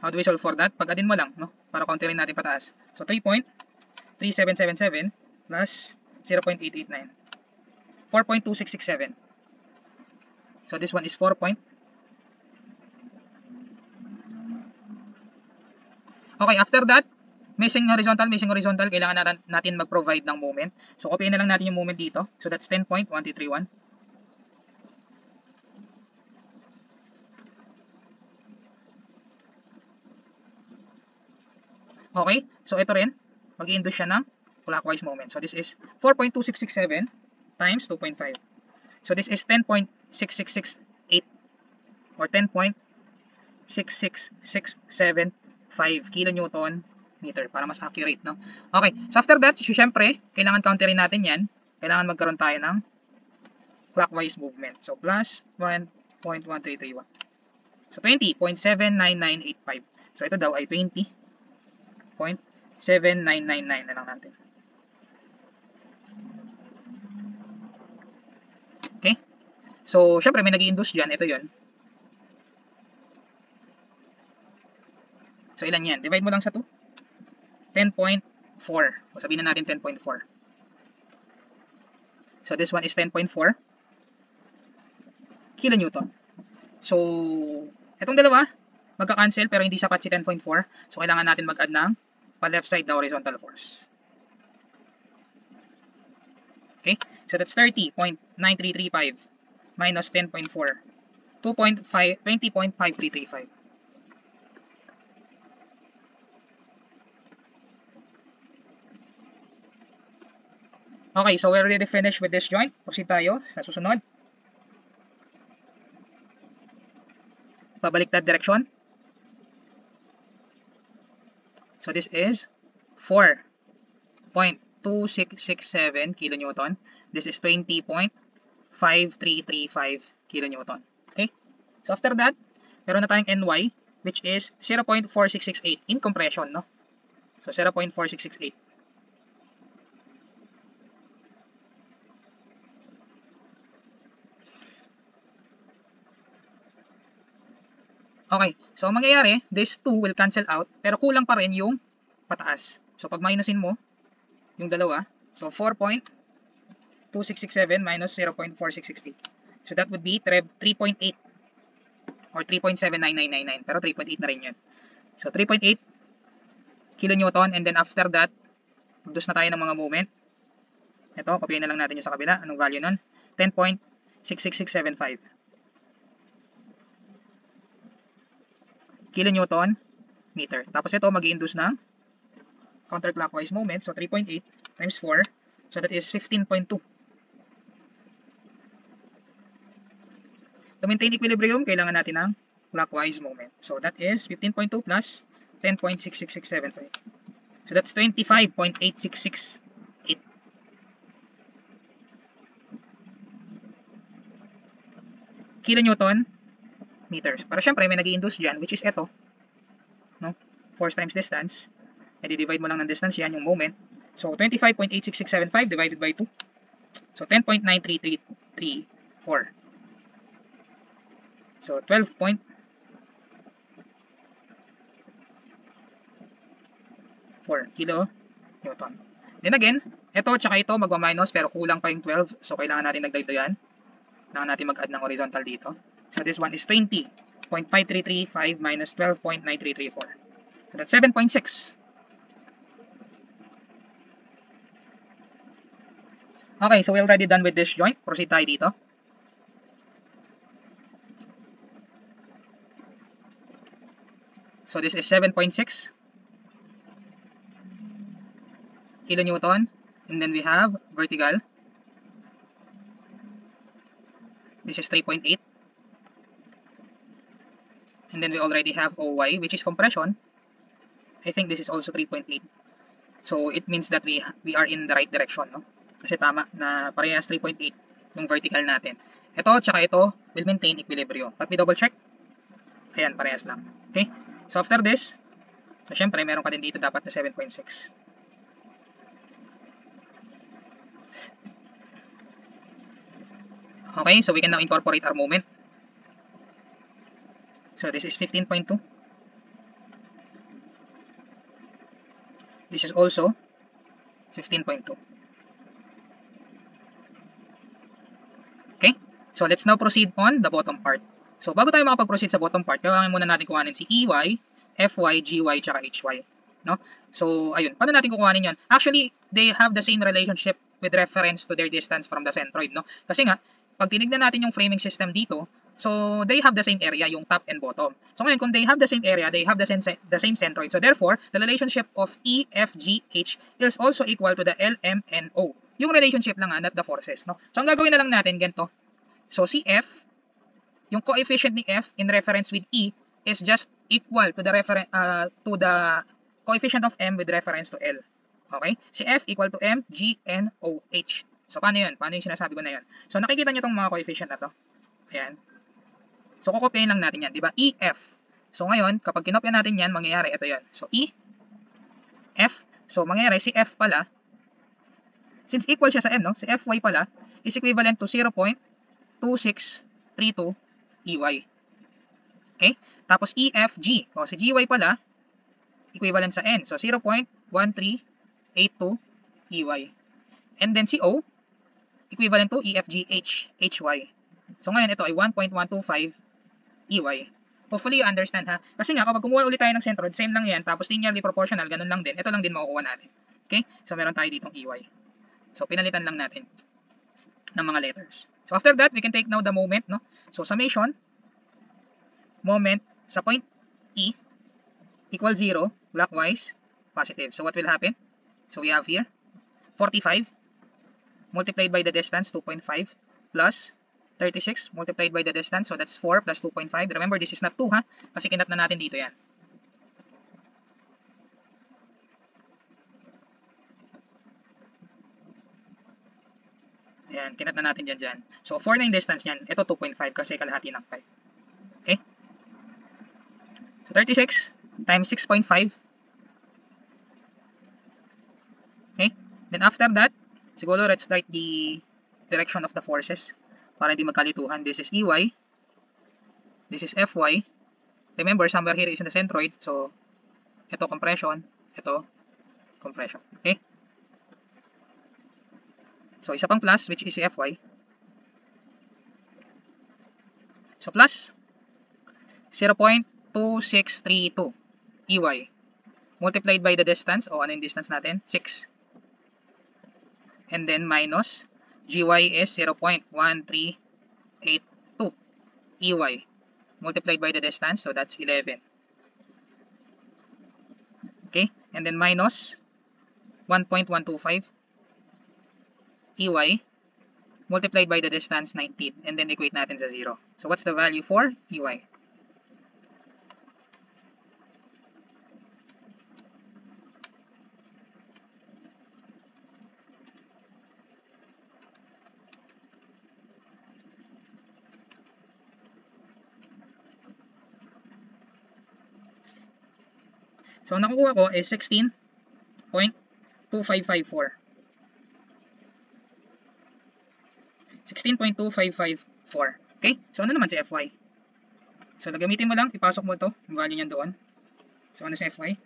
How do we solve for that? Pag-addin mo lang, no? Para counter rin natin pataas. So 3.3777 plus 0.889. 4.2667. So this one is 4. Okay, after that, missing horizontal, kailangan natin mag-provide ng moment. So copyin na lang natin yung moment dito. So that's 10.1331. Okay, so ito rin, mag-i-induce siya ng clockwise moment. So this is 4.2667 times 2.5. So this is 10.6668 or 10.66675 kilonewton meter para mas accurate, no? Okay, so after that, syempre, kailangan counterin natin yan. Kailangan magkaroon tayo ng clockwise movement. So plus 1.1331. So 20.79985. So ito daw ay 20.7999 na lang natin. Okay? So, syempre may nag-i-induce dyan. Ito yon. So, ilan yan? Divide mo lang sa 2. 10.4. O sabihin na natin 10.4. So, this one is 10.4 kilonewton. So, itong dalawa, magka-cancel pero hindi sapat si 10.4. So, kailangan natin mag-add ng pa-left side na horizontal force. Okay? So, that's 30.9335 minus 10.4. 20.5335. Okay, so we're already finished with this joint. Proceed tayo sa susunod. Pabaliktad direction. So this is 4.2667 kilonewton. This is 20.5335 kilonewton. Okay? So after that, meron na tayong NY which is 0.4668 in compression, no? So 0.4668. Okay, so ang mangyayari, this 2 will cancel out, pero kulang pa rin yung pataas. So pag minusin mo, yung dalawa, so 4.2667 minus 0.4668. So that would be 3.8 or 3.79999, pero 3.8 na rin yun. So 3.8 kilonewton, and then after that, produce na tayo ng mga moment. Ito, kopyahin na lang natin yung sa kabila. Anong value nun? 10.66675. Kilonewton meter. Tapos ito mag-i-induce ng counterclockwise moment. So 3.8 times 4. So that is 15.2. To maintain equilibrium, kailangan natin ng clockwise moment. So that is 15.2 plus 10.66675. So that's 25.8668 kilonewton meters. Pero syempre, may nag-i-induce dyan, which is ito. No? Force times distance. E divide mo lang ng distance yan, yung moment. So, 25.86675 divided by 2. So, 10.9334. So, 12.4 kilonewton. Then again, ito tsaka ito magma-minus pero kulang pa yung 12. So, kailangan natin nagdagdagan. Kailangan natin mag-add ng horizontal dito. So this one is 20.5335 minus 12.9334. So that's 7.6. Okay, so we're already done with this joint. Proceed tayo dito. So this is 7.6 kilonewton. And then we have vertical. This is 3.8. And then we already have OY, which is compression. I think this is also 3.8. So it means that we are in the right direction, no? Kasi tama na parehas 3.8 yung vertical natin. Ito tsaka ito will maintain equilibrium. But we double check. Ayan, parehas lang. Okay? So after this, so syempre meron ka din dito dapat na 7.6. Okay, so we can now incorporate our moment. So this is 15.2. This is also 15.2. Okay? So let's now proceed on the bottom part. So bago tayo makapag-proceed sa bottom part, kailangan muna natin kuhanin si EY, FY, GY, tsaka HY. No? So, ayun. Paano natin kukuhanin yan? Actually, they have the same relationship with reference to their distance from the centroid. No? Kasi nga, pag tinignan natin yung framing system dito, so they have the same area, yung top and bottom. So ngayon, kung they have the same area, they have the same centroid. So therefore, the relationship of E, F, G, H is also equal to the L, M, N, O. Yung relationship lang, not the forces. No? So ang gagawin na lang natin, ganito. So si F, yung coefficient ni F in reference with E is just equal to the coefficient of M with reference to L. Okay? Si F equal to M, G, N, O, H. So paano yun? Paano yung sinasabi ko na yan? So nakikita nyo itong mga coefficient na to. Ayan. So kukopyahin lang natin yan. Diba? E, F. So ngayon, kapag kinopya natin yan, mangyayari ito yan. So E, F. So mangyayari si F pala, since equal siya sa M, no? Si Fy pala is equivalent to 0.2632 EY. Okay? Tapos EFG. O, si GY pala, equivalent sa N. So, 0.1382 EY. And then si O, equivalent to EFGH, HY. So, ngayon, ito ay 1.125 EY. Hopefully, you understand, ha? Kasi nga, kapag kumuha ulit tayo ng centroid, same lang yan. Tapos, linearly proportional, ganun lang din. Ito lang din makukuha natin. Okay? So, meron tayo ditong EY. So, pinalitan lang natin ng mga letters. So, after that, we can take now the moment, no? So, summation, moment sa point E equals 0, clockwise, positive. So, what will happen? So, we have here 45 multiplied by the distance, 2.5, plus 36 multiplied by the distance. So, that's 4 plus 2.5. Remember, this is not 2, ha? Kasi kinat na natin dito yan. Ayan, kinat na natin dyan. So, 4 na yung distance niyan. Ito 2.5 kasi kalahati ng 5. Okay? So, 36 times 6.5. Okay? Then after that, siguro let's write the direction of the forces para hindi magkalituhan. This is EY. This is FY. Remember, somewhere here is in the centroid. So, ito compression. Ito compression. Okay? So, isa pang plus, which is FY. So, plus 0.2632 EY multiplied by the distance. O, ano yung distance natin? 6. And then minus GY is 0.1382 EY multiplied by the distance. So, that's 11. Okay? And then minus 1.125 EY multiplied by the distance, 19. And then equate natin sa 0. So, what's the value for EY? So, ang nakukuha ko is 16.2554. 16.2554. Okay? So, ano naman si FY? So, nagamitin mo lang, ipasok mo ito, yung value niyan doon. So, ano si FY?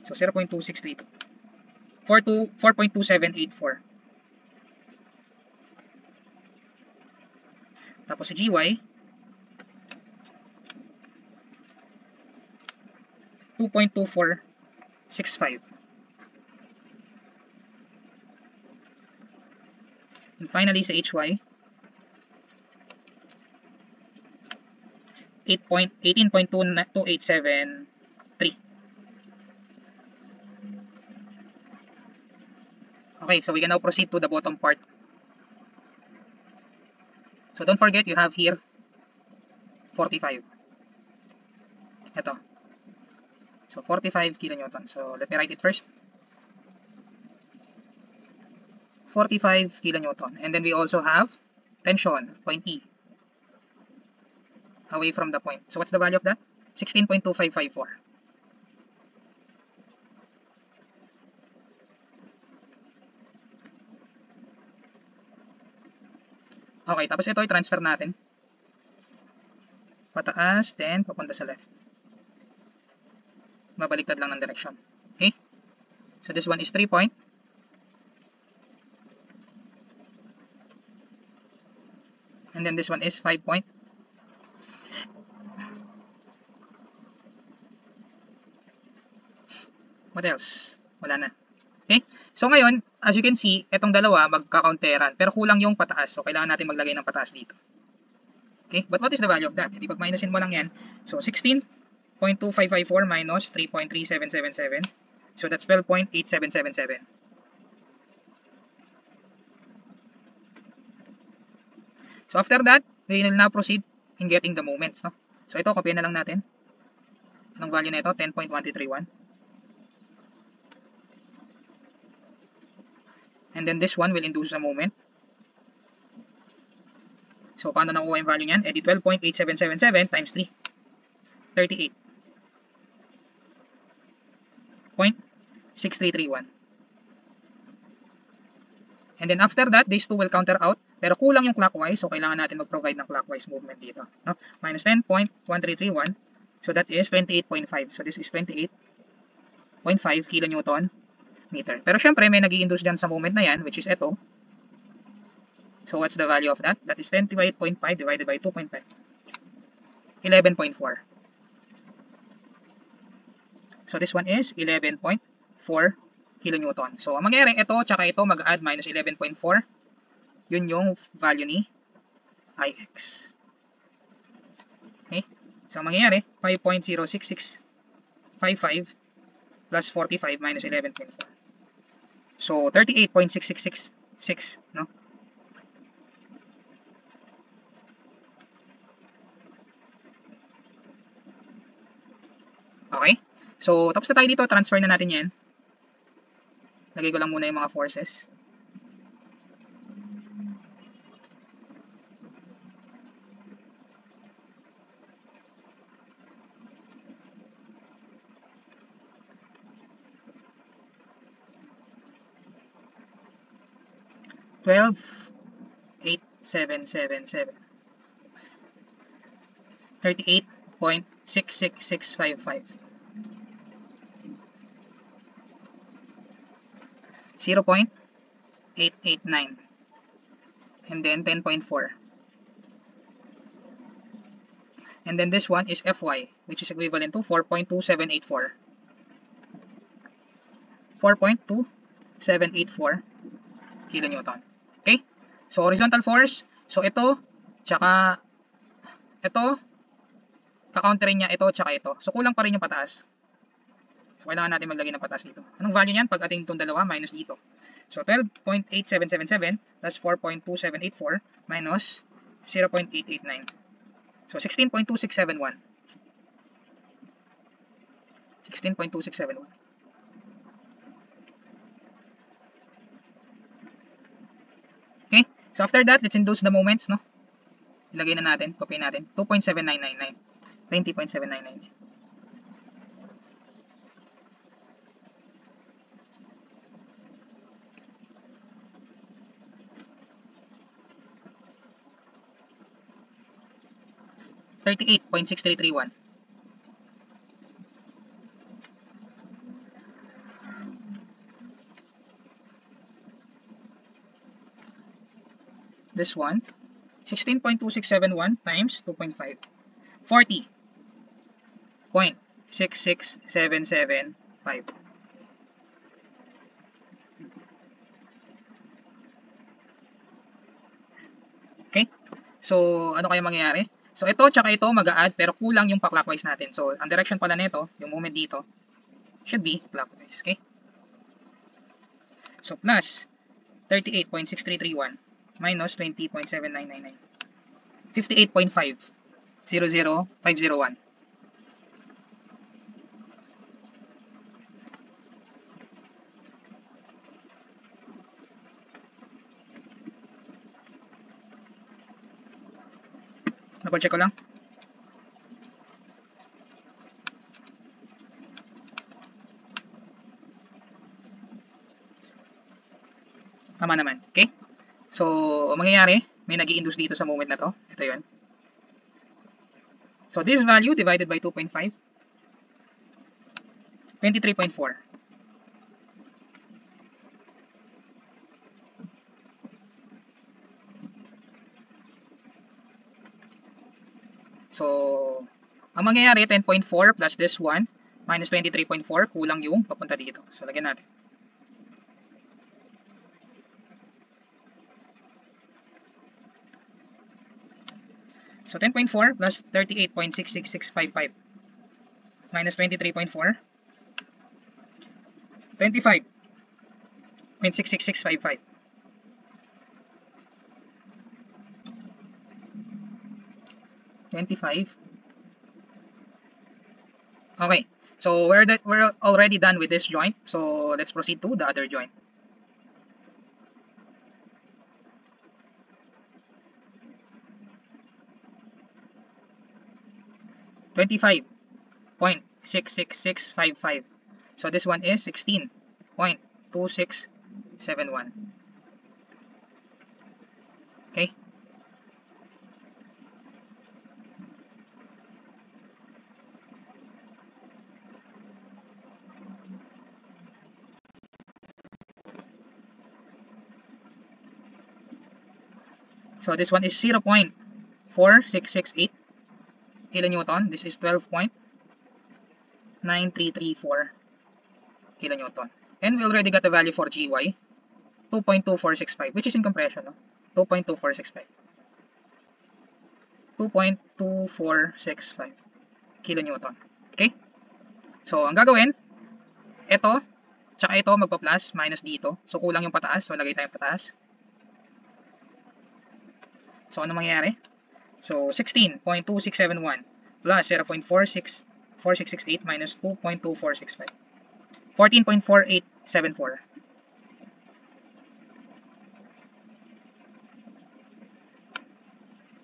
So, 0.2632. 4.2784. Tapos si GY, 2.2465. And finally, sa HY, 18.2873. Okay, so we can now proceed to the bottom part. So don't forget, you have here 45. Ito. So 45 kilonewton. So let me write it first. 45 kilonewton. And then we also have tension, point E, away from the point. So what's the value of that? 16.2554. Okay, tapos ito i-transfer natin. Pataas, then papunta sa left. Mabaliktad lang ng direction. Okay? So this one is 3 point. And then this one is 5 point. What else? Wala na. Okay? So ngayon, as you can see, itong dalawa magka-counteran. Pero kulang yung pataas. So kailangan natin maglagay ng pataas dito. Okay? But what is the value of that? Hindi pag minusin mo lang yan. So 16.2554 minus 3.3777. So that's 12.8777. So after that, we will now proceed in getting the moments. No? So ito, copy na lang natin. Anong value na ito? 10.1331. And then this one will induce a moment. So paano nakuha yung value niyan? Eh di 12.8777 times 3. 38.6331. And then after that, these two will counter out. Pero kulang yung clockwise. So kailangan natin mag-provide ng clockwise movement dito. No? Minus 10.1331. So that is 28.5. So this is 28.5 kilonewton meter. Pero syempre, may nag-i-induce dyan sa moment na yan, which is ito. So what's the value of that? That is 28.5 divided by 2.5. 11.4. So this one is 11.4 kilonewton. So ang mangyayari, ito tsaka ito mag-add minus 11.4. Yun yung value ni Ix. Okay? So ang mangyayari, 5.06655 plus 45 minus 11.4. So 38.6666, no? Okay? So tapos na tayo dito, transfer na natin 'yan. Lagay ko lang muna yung mga forces. $12.8777. 38.66655. 0.889. And then 10.4. And then this one is Fy, which is equivalent to 4.2784. 4.2784 kilonewton. Okay? So horizontal force, so ito, tsaka ito, kakounterin niya ito, tsaka ito. So kulang pa rin yung pataas. So kailangan natin maglagay ng pataas dito. Anong value niyan pag ating itong dalawa minus dito? So 12.8777 plus 4.2784 minus 0.889. So 16.2671. 16.2671. Okay? So after that, let's induce the moments, no? Ilagay na natin, copy natin. 2.7999. 20.799. $38.6331. This one, 16.2671 times 2.5. 40.66775. Okay? So, ano kaya mangyayari? So, ito tsaka ito mag-a-add pero kulang yung pa-clockwise natin. So, ang direction pala nito, yung moment dito, should be clockwise. Okay? So, plus 38.6331 minus 20.7999. 58.5. 00501. Double check ko lang. Tama naman. Okay? So, mangyayari, may nag-i-induce dito sa moment na to. Ito yun. So, this value divided by 2.5. 23.4. So, ang mangyayari, 10.4 plus this one, minus 23.4, kulang yung papunta dito. So, lagyan natin. So, 10.4 plus 38.66655 minus 23.4, 25.66655. Okay, so we're already done with this joint. So let's proceed to the other joint. $25.66655. So this one is 16.2671. Okay. So this one is 0.4668 kilonewton. This is 12.9334 kilonewton. And we already got the value for GY, 2.2465, which is in compression, no? 2.2465. 2.2465 kilonewton. Okay? So, ang gagawin, ito, tsaka ito magpa-plus, minus dito. So, kulang yung pataas. So, lagay tayong pataas. So, ano mangyayari? So, 16.2671 plus 0.4668 minus 2.2465. 14.4874.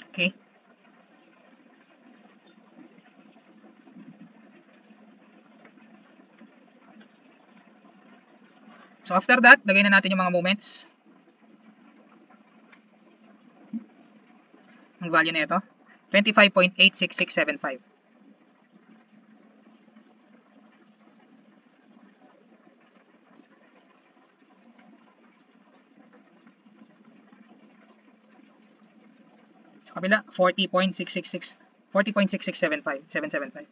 Okay? So, after that, lagay na natin yung mga moments. Ang value na ito, 25.86675. Sa kabila, 40.6675.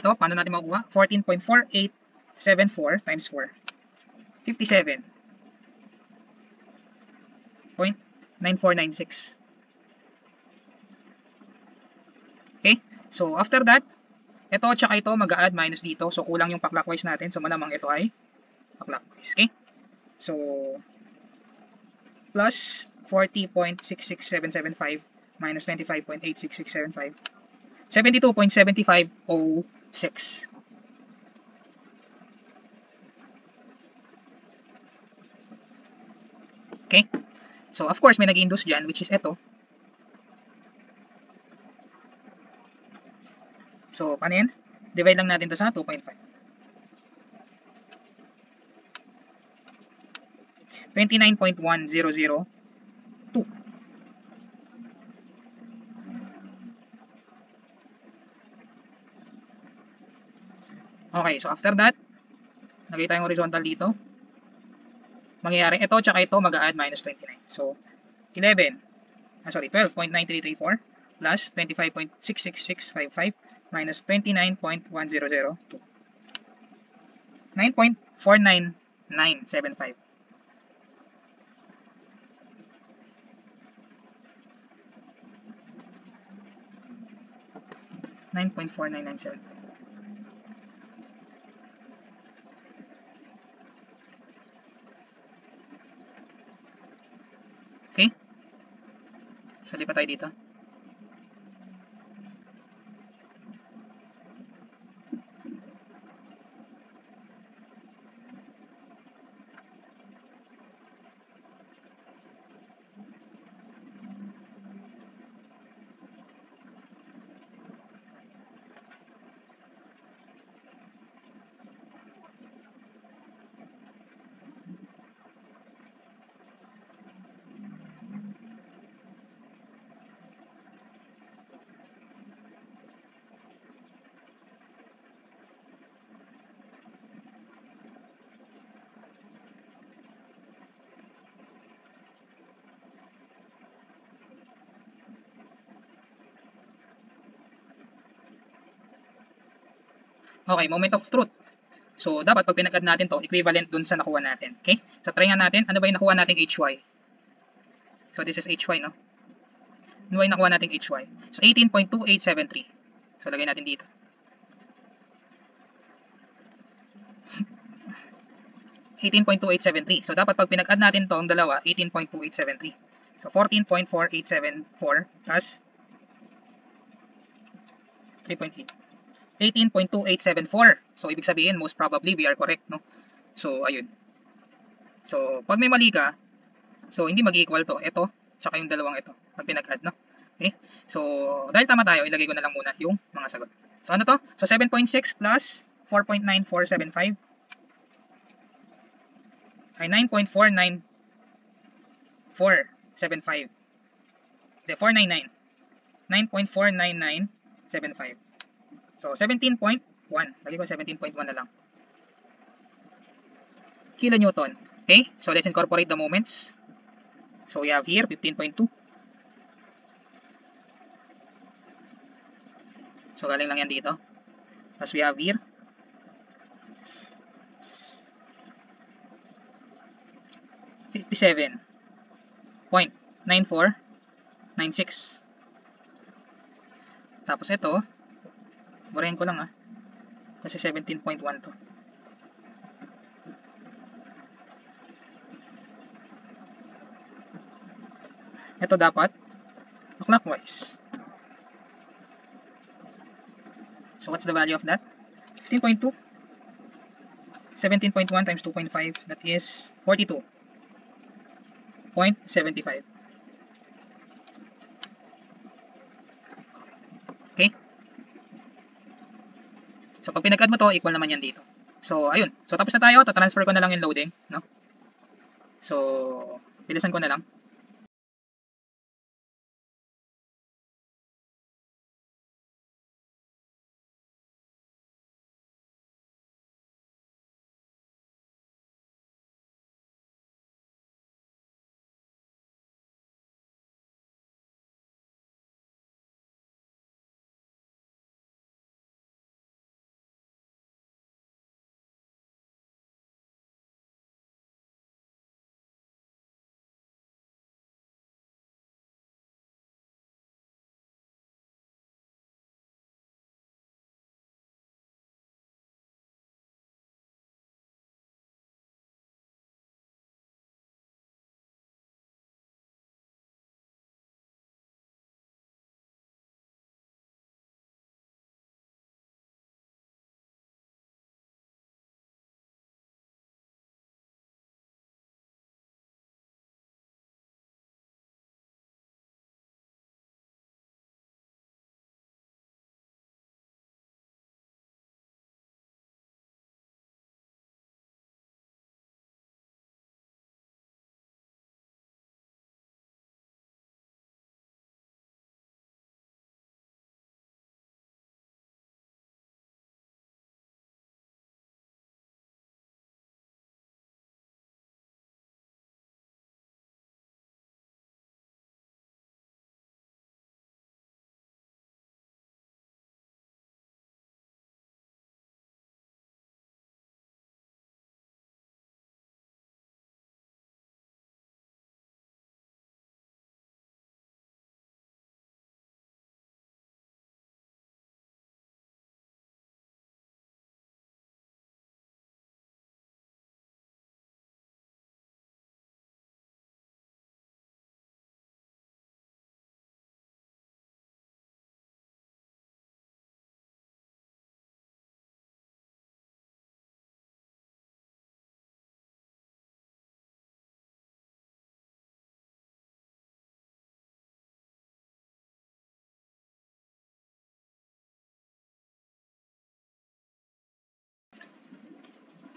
Ito, paano natin makukuha? 14.4874 times 4. 57.9496. Okay? So, after that, ito tsaka ito mag-a-add minus dito. So, kulang yung pa-clockwise natin. So, malamang ito ay pa-clockwise. Okay? So, plus 40.66775 minus 25.86675. 72.7506. Okay? So, of course, may nag-induce dyan, which is ito. So, paano yan? Divide lang natin ito sa 2.5. 29.1002. Okay, so after that, lagay tayong horizontal dito. Mangyayari ito tsaka ito mag-a-add minus 29. So, 12.9334 plus 25.66655 minus 29.1002. 9.49975. Okay? So, lipat tayo dito. Okay, moment of truth. So, dapat pag pinag-add natin to, equivalent dun sa nakuha natin. Okay? So, try nga natin. Ano ba yung nakuha nating HY? So, this is HY, no? Ano ba yung nakuha nating HY? So, 18.2873. So, lagay natin dito. 18.2873. So, dapat pag pinag-add natin to, ang dalawa, 18.2873. So, 14.4874 plus 3.8. 18.2874. So, ibig sabihin, most probably, we are correct, no? So, ayun. So, pag may mali ka, so, hindi mag-equal to. Ito, tsaka yung dalawang ito. Pag pinag-add, no? Okay? So, dahil tama tayo, ilagay ko na lang muna yung mga sagot. So, ano to? So, 7.6 plus 4.9475 ay 9.49475. Hindi, 499. 9.49975. So, 17.1. Lagay ko 17.1 na lang. Kilonewton. Okay? So, let's incorporate the moments. So, we have here 15.2. So, galing lang yan dito. Tapos, we have here 57.9496. Tapos, ito, burahin ko lang kasi 17.1 to. Ito dapat clockwise. So, what's the value of that? 15.2. 17.1 times 2.5, that is 42.75. Okay? So, pag pinag-add mo to, equal naman yan dito. So, ayun. So, tapos na tayo. Ta-transfer ko na lang yung loading, no? So, bilisan ko na lang.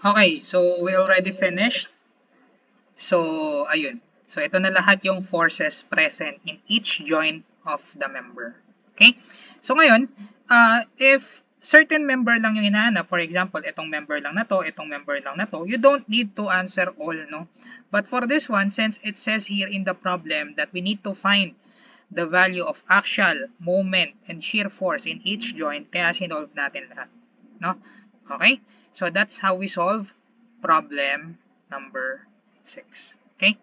Okay, so we already finished. So, ayun. So, ito na lahat yung forces present in each joint of the member. Okay? So, ngayon, if certain member lang yung hinahanap, for example, itong member lang na to, itong member lang na to, you don't need to answer all, no? But for this one, since it says here in the problem that we need to find the value of axial, moment, and shear force in each joint, kaya sinolve natin lahat. No? Okay? So that's how we solve problem number 6. Okay?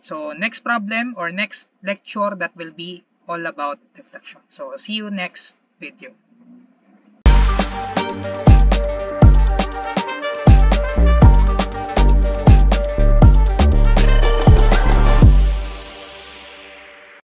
So next problem or next lecture, that will be all about deflection. So see you next video.